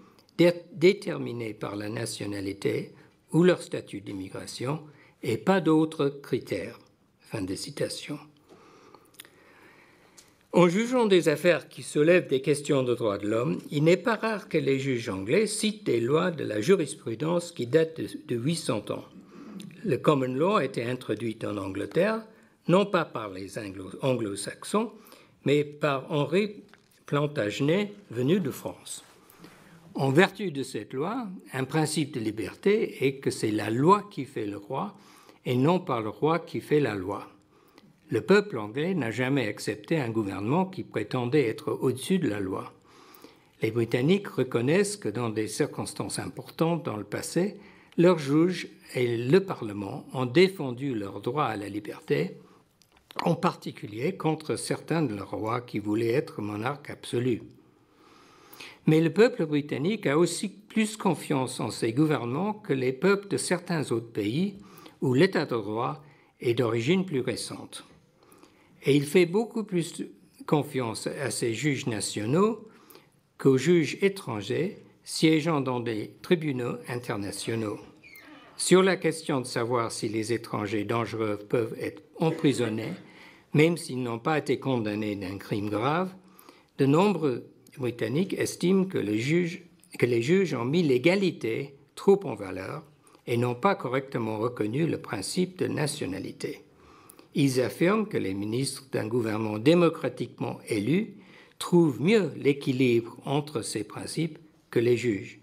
déterminés par la nationalité ou leur statut d'immigration, et pas d'autres critères. » Fin de citation. En jugeant des affaires qui soulèvent des questions de droits de l'homme, il n'est pas rare que les juges anglais citent des lois de la jurisprudence qui datent de 800 ans. Le common law a été introduit en Angleterre, non pas par les anglo-saxons, mais par Henri Plantagenet, venu de France. En vertu de cette loi, un principe de liberté est que c'est la loi qui fait le roi et non pas le roi qui fait la loi. Le peuple anglais n'a jamais accepté un gouvernement qui prétendait être au-dessus de la loi. Les Britanniques reconnaissent que dans des circonstances importantes dans le passé, leurs juges et le Parlement ont défendu leur droit à la liberté en particulier contre certains de leurs rois qui voulaient être monarques absolus. Mais le peuple britannique a aussi plus confiance en ses gouvernements que les peuples de certains autres pays où l'état de droit est d'origine plus récente. Et il fait beaucoup plus confiance à ses juges nationaux qu'aux juges étrangers siégeant dans des tribunaux internationaux. Sur la question de savoir si les étrangers dangereux peuvent être emprisonnés, même s'ils n'ont pas été condamnés d'un crime grave, de nombreux Britanniques estiment que les juges ont mis l'égalité trop en valeur et n'ont pas correctement reconnu le principe de nationalité. Ils affirment que les ministres d'un gouvernement démocratiquement élu trouvent mieux l'équilibre entre ces principes que les juges.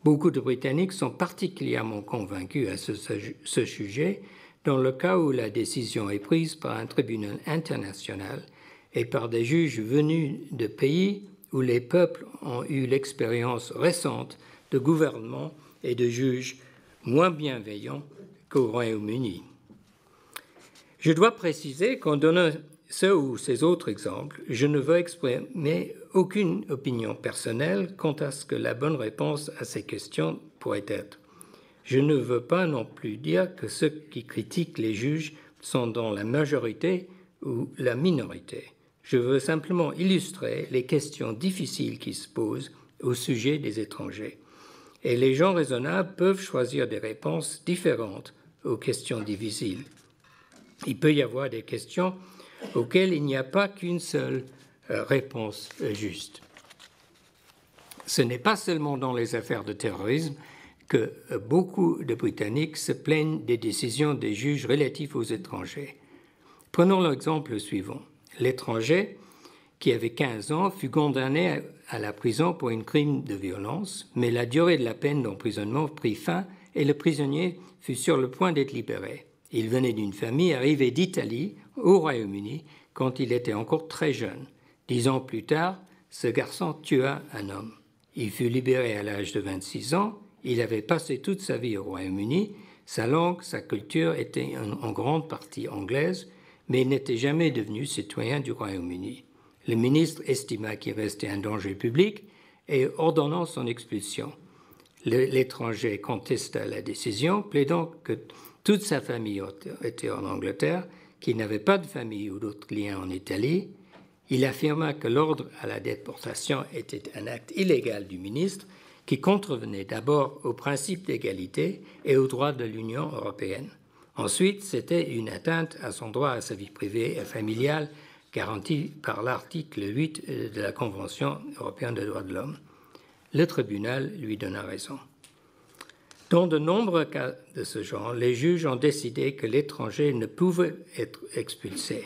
Beaucoup de Britanniques sont particulièrement convaincus à ce sujet dans le cas où la décision est prise par un tribunal international et par des juges venus de pays où les peuples ont eu l'expérience récente de gouvernements et de juges moins bienveillants qu'au Royaume-Uni. Je dois préciser qu'en donnant ce ou ces autres exemples, je ne veux exprimer aucune opinion personnelle quant à ce que la bonne réponse à ces questions pourrait être. Je ne veux pas non plus dire que ceux qui critiquent les juges sont dans la majorité ou la minorité. Je veux simplement illustrer les questions difficiles qui se posent au sujet des étrangers. Et les gens raisonnables peuvent choisir des réponses différentes aux questions difficiles. Il peut y avoir des questions auxquelles il n'y a pas qu'une seule réponse juste. Ce n'est pas seulement dans les affaires de terrorisme que beaucoup de Britanniques se plaignent des décisions des juges relatives aux étrangers. Prenons l'exemple suivant. L'étranger, qui avait 15 ans, fut condamné à la prison pour un crime de violence, mais la durée de la peine d'emprisonnement prit fin et le prisonnier fut sur le point d'être libéré. Il venait d'une famille arrivée d'Italie au Royaume-Uni quand il était encore très jeune. 10 ans plus tard, ce garçon tua un homme. Il fut libéré à l'âge de 26 ans. Il avait passé toute sa vie au Royaume-Uni. Sa langue, sa culture étaient en grande partie anglaises, mais il n'était jamais devenu citoyen du Royaume-Uni. Le ministre estima qu'il restait un danger public et ordonna son expulsion. L'étranger contesta la décision, plaidant que toute sa famille était en Angleterre, qu'il n'avait pas de famille ou d'autres liens en Italie. Il affirma que l'ordre à la déportation était un acte illégal du ministre qui contrevenait d'abord au principe d'égalité et aux droits de l'Union européenne. Ensuite, c'était une atteinte à son droit à sa vie privée et familiale garantie par l'article 8 de la Convention européenne des droits de l'homme. Le tribunal lui donna raison. Dans de nombreux cas de ce genre, les juges ont décidé que l'étranger ne pouvait être expulsé.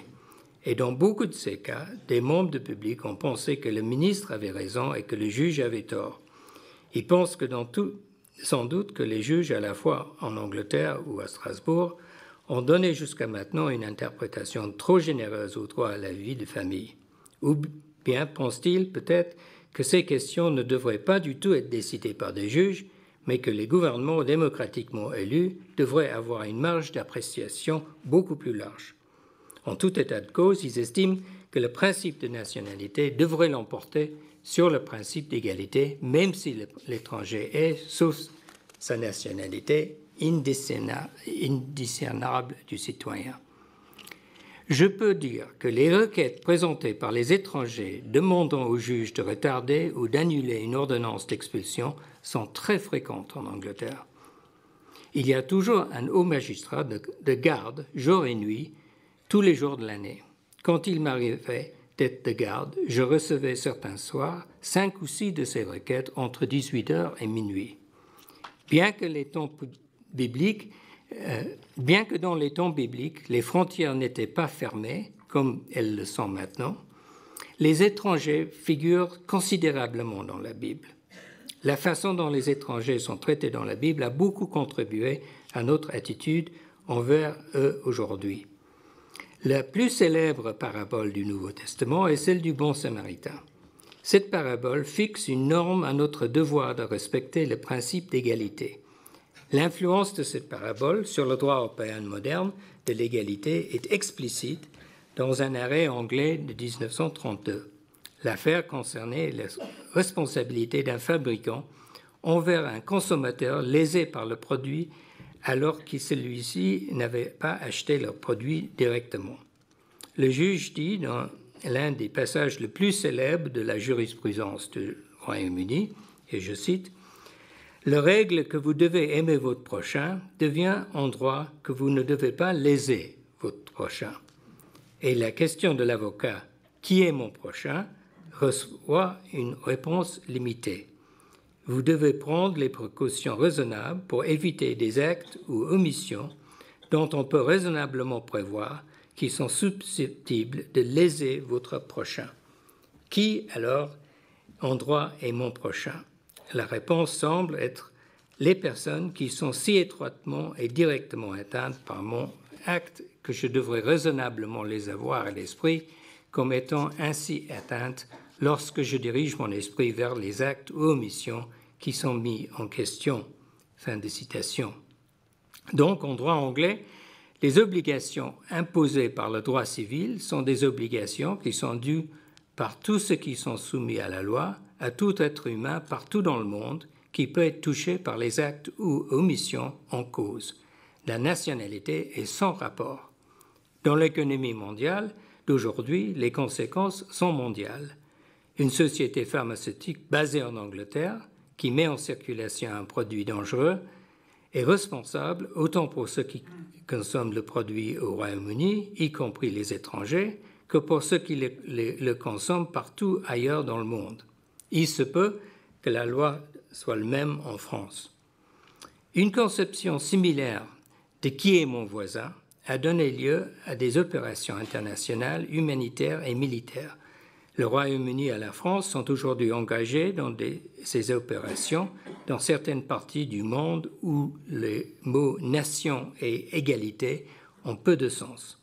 Et dans beaucoup de ces cas, des membres du public ont pensé que le ministre avait raison et que le juge avait tort. Ils pensent que sans doute que les juges, à la fois en Angleterre ou à Strasbourg, ont donné jusqu'à maintenant une interprétation trop généreuse au droit à la vie de famille. Ou bien pensent-ils peut-être que ces questions ne devraient pas du tout être décidées par des juges, mais que les gouvernements démocratiquement élus devraient avoir une marge d'appréciation beaucoup plus large. En tout état de cause, ils estiment que le principe de nationalité devrait l'emporter sur le principe d'égalité, même si l'étranger est, sauf sa nationalité, indiscernable du citoyen. Je peux dire que les requêtes présentées par les étrangers demandant aux juges de retarder ou d'annuler une ordonnance d'expulsion sont très fréquentes en Angleterre. Il y a toujours un haut magistrat de garde, jour et nuit, tous les jours de l'année. Quand il m'arrivait d'être de garde, je recevais certains soirs 5 ou 6 de ces requêtes entre 18h et minuit. Bien que dans les temps bibliques, les frontières n'étaient pas fermées, comme elles le sont maintenant, les étrangers figurent considérablement dans la Bible. La façon dont les étrangers sont traités dans la Bible a beaucoup contribué à notre attitude envers eux aujourd'hui. La plus célèbre parabole du Nouveau Testament est celle du bon Samaritain. Cette parabole fixe une norme à notre devoir de respecter le principe d'égalité. L'influence de cette parabole sur le droit européen moderne de l'égalité est explicite dans un arrêt anglais de 1932. L'affaire concernait la responsabilité d'un fabricant envers un consommateur lésé par le produit alors que celui-ci n'avait pas acheté leur produit directement. Le juge dit dans l'un des passages les plus célèbres de la jurisprudence du Royaume-Uni, et je cite, « La règle que vous devez aimer votre prochain devient en droit que vous ne devez pas léser votre prochain. » Et la question de l'avocat « Qui est mon prochain ?» reçoit une réponse limitée. Vous devez prendre les précautions raisonnables pour éviter des actes ou omissions dont on peut raisonnablement prévoir qui sont susceptibles de léser votre prochain. Qui, alors, en droit, est mon prochain? La réponse semble être les personnes qui sont si étroitement et directement atteintes par mon acte que je devrais raisonnablement les avoir à l'esprit comme étant ainsi atteintes lorsque je dirige mon esprit vers les actes ou omissions qui sont mis en question. Fin de citation. Donc, en droit anglais, les obligations imposées par le droit civil sont des obligations qui sont dues par tous ceux qui sont soumis à la loi, à tout être humain partout dans le monde qui peut être touché par les actes ou omissions en cause. La nationalité est sans rapport. Dans l'économie mondiale d'aujourd'hui, les conséquences sont mondiales. Une société pharmaceutique basée en Angleterre, qui met en circulation un produit dangereux, est responsable autant pour ceux qui consomment le produit au Royaume-Uni, y compris les étrangers, que pour ceux qui le consomment partout ailleurs dans le monde. Il se peut que la loi soit la même en France. Une conception similaire de qui est mon voisin a donné lieu à des opérations internationales, humanitaires et militaires. Le Royaume-Uni et la France sont aujourd'hui engagés dans ces opérations dans certaines parties du monde où les mots nation et égalité ont peu de sens.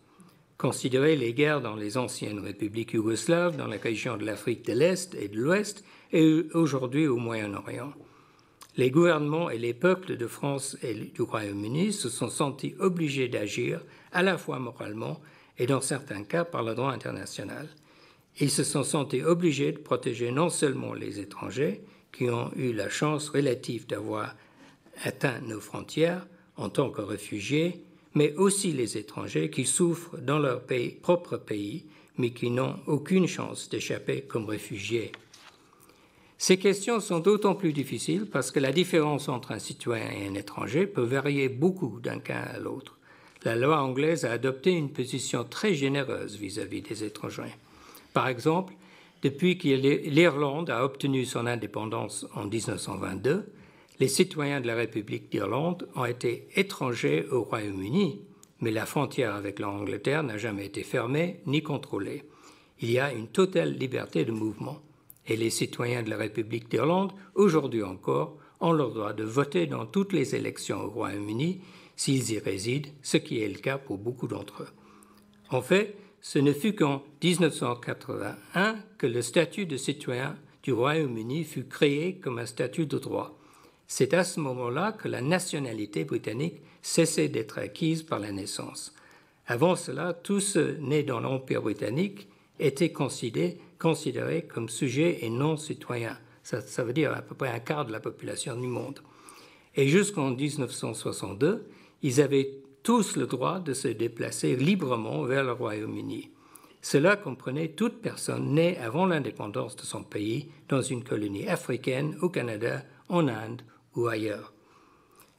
Considérez les guerres dans les anciennes républiques yougoslaves, dans la région de l'Afrique de l'Est et de l'Ouest, et aujourd'hui au Moyen-Orient. Les gouvernements et les peuples de France et du Royaume-Uni se sont sentis obligés d'agir à la fois moralement et dans certains cas par le droit international. Ils se sont sentis obligés de protéger non seulement les étrangers qui ont eu la chance relative d'avoir atteint nos frontières en tant que réfugiés, mais aussi les étrangers qui souffrent dans leur propre pays, mais qui n'ont aucune chance d'échapper comme réfugiés. Ces questions sont d'autant plus difficiles parce que la différence entre un citoyen et un étranger peut varier beaucoup d'un cas à l'autre. La loi anglaise a adopté une position très généreuse vis-à-vis des étrangers. Par exemple, depuis que l'Irlande a obtenu son indépendance en 1922, les citoyens de la République d'Irlande ont été étrangers au Royaume-Uni, mais la frontière avec l'Angleterre n'a jamais été fermée ni contrôlée. Il y a une totale liberté de mouvement. Et les citoyens de la République d'Irlande, aujourd'hui encore, ont le droit de voter dans toutes les élections au Royaume-Uni s'ils y résident, ce qui est le cas pour beaucoup d'entre eux. En fait, ce ne fut qu'en 1981 que le statut de citoyen du Royaume-Uni fut créé comme un statut de droit. C'est à ce moment-là que la nationalité britannique cessait d'être acquise par la naissance. Avant cela, tous ceux nés dans l'Empire britannique étaient considérés comme sujets et non citoyens. Ça veut dire à peu près un quart de la population du monde. Et jusqu'en 1962, ils avaient tous le droit de se déplacer librement vers le Royaume-Uni. Cela comprenait toute personne née avant l'indépendance de son pays dans une colonie africaine, au Canada, en Inde ou ailleurs.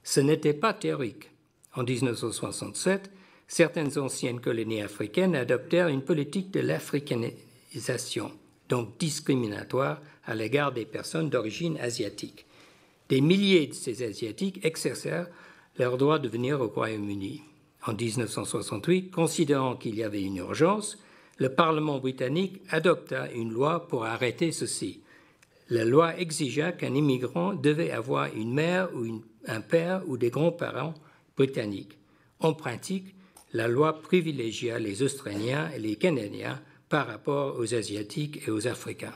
Ce n'était pas théorique. En 1967, certaines anciennes colonies africaines adoptèrent une politique de l'africanisation, donc discriminatoire à l'égard des personnes d'origine asiatique. Des milliers de ces Asiatiques exercèrent leur droit de venir au Royaume-Uni. En 1968, considérant qu'il y avait une urgence, le Parlement britannique adopta une loi pour arrêter ceci. La loi exigea qu'un immigrant devait avoir une mère ou un père ou des grands-parents britanniques. En pratique, la loi privilégia les Australiens et les Canadiens par rapport aux Asiatiques et aux Africains.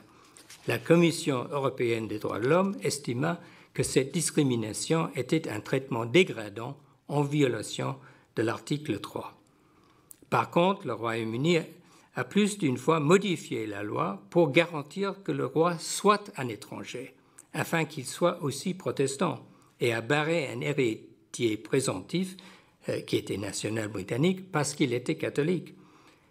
La Commission européenne des droits de l'homme estima que cette discrimination était un traitement dégradant en violation de l'article 3. Par contre, le Royaume-Uni a plus d'une fois modifié la loi pour garantir que le roi soit un étranger, afin qu'il soit aussi protestant, et a barré un héritier présomptif qui était national britannique parce qu'il était catholique.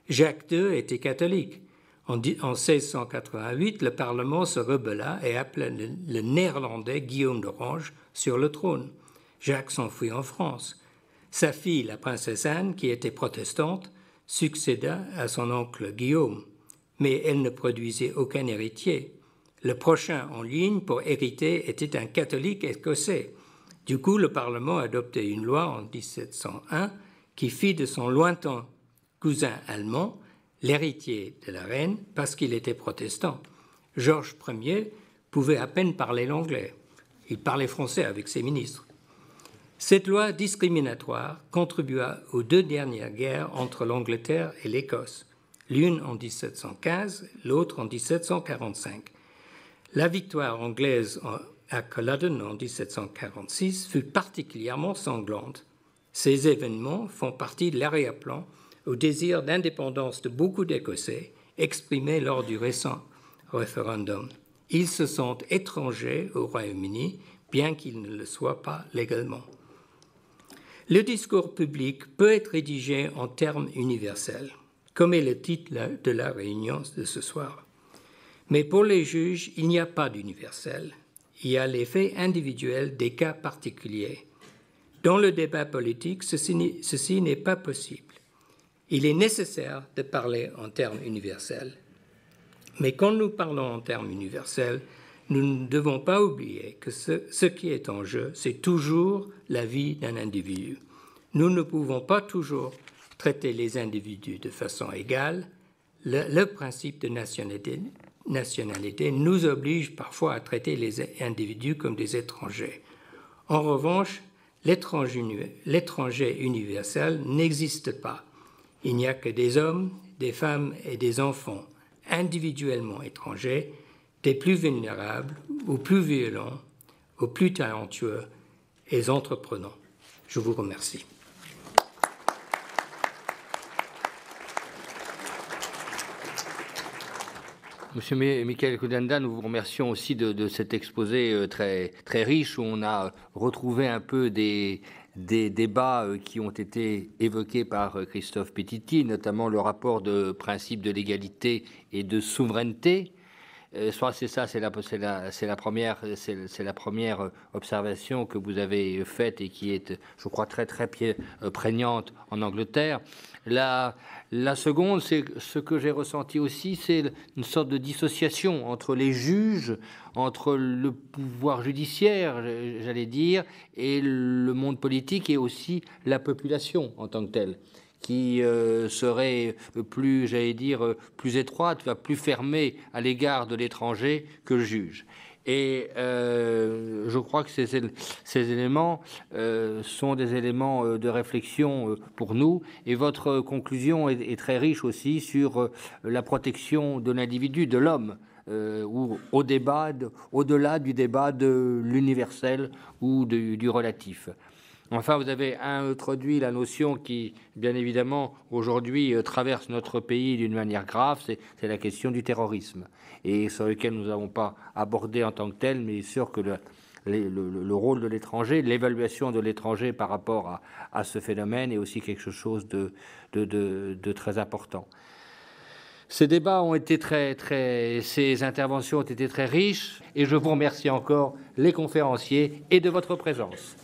Jacques II était catholique. En 1688, le Parlement se rebella et appela le néerlandais Guillaume d'Orange sur le trône. Jacques s'enfuit en France. Sa fille, la princesse Anne, qui était protestante, succéda à son oncle Guillaume, mais elle ne produisait aucun héritier. Le prochain en ligne pour hériter était un catholique écossais. Du coup, le Parlement adoptait une loi en 1701 qui fit de son lointain cousin allemand l'héritier de la reine parce qu'il était protestant. Georges Ier pouvait à peine parler l'anglais. Il parlait français avec ses ministres. Cette loi discriminatoire contribua aux 2 dernières guerres entre l'Angleterre et l'Écosse, l'une en 1715, l'autre en 1745. La victoire anglaise à Culloden en 1746 fut particulièrement sanglante. Ces événements font partie de l'arrière-plan au désir d'indépendance de beaucoup d'Écossais exprimé lors du récent référendum. Ils se sentent étrangers au Royaume-Uni, bien qu'ils ne le soient pas légalement. Le discours public peut être rédigé en termes universels, comme est le titre de la réunion de ce soir. Mais pour les juges, il n'y a pas d'universel. Il y a l'effet individuel des cas particuliers. Dans le débat politique, ceci n'est pas possible. Il est nécessaire de parler en termes universels. Mais quand nous parlons en termes universels, nous ne devons pas oublier que ce qui est en jeu, c'est toujours la vie d'un individu. Nous ne pouvons pas toujours traiter les individus de façon égale. Le principe de nationalité nous oblige parfois à traiter les individus comme des étrangers. En revanche, l'étranger universel n'existe pas. Il n'y a que des hommes, des femmes et des enfants individuellement étrangers, des plus vulnérables aux plus violents, aux plus talentueux et entreprenants. Je vous remercie. Monsieur Michael Kudenda, nous vous remercions aussi de cet exposé très, très riche où on a retrouvé un peu des débats qui ont été évoqués par Christophe Petitti, notamment le rapport de principe de l'égalité et de souveraineté. C'est ça, c'est la première observation que vous avez faite et qui est, je crois, très très prégnante en Angleterre. La seconde, c'est ce que j'ai ressenti aussi, c'est une sorte de dissociation entre les juges, entre le pouvoir judiciaire, j'allais dire, et le monde politique et aussi la population en tant que telle, qui serait plus, j'allais dire, plus étroite, plus fermée à l'égard de l'étranger que le juge. Et je crois que ces éléments sont des éléments de réflexion pour nous. Et votre conclusion est très riche aussi sur la protection de l'individu, de l'homme, ou au-delà du débat de l'universel ou du relatif. Enfin, vous avez introduit la notion qui, bien évidemment, aujourd'hui traverse notre pays d'une manière grave, c'est la question du terrorisme, et sur lequel nous n'avons pas abordé en tant que tel, mais sûr que le rôle de l'étranger, l'évaluation de l'étranger par rapport à ce phénomène est aussi quelque chose de très important. Ces débats ont été ces interventions ont été très riches, et je vous remercie encore, les conférenciers, et de votre présence.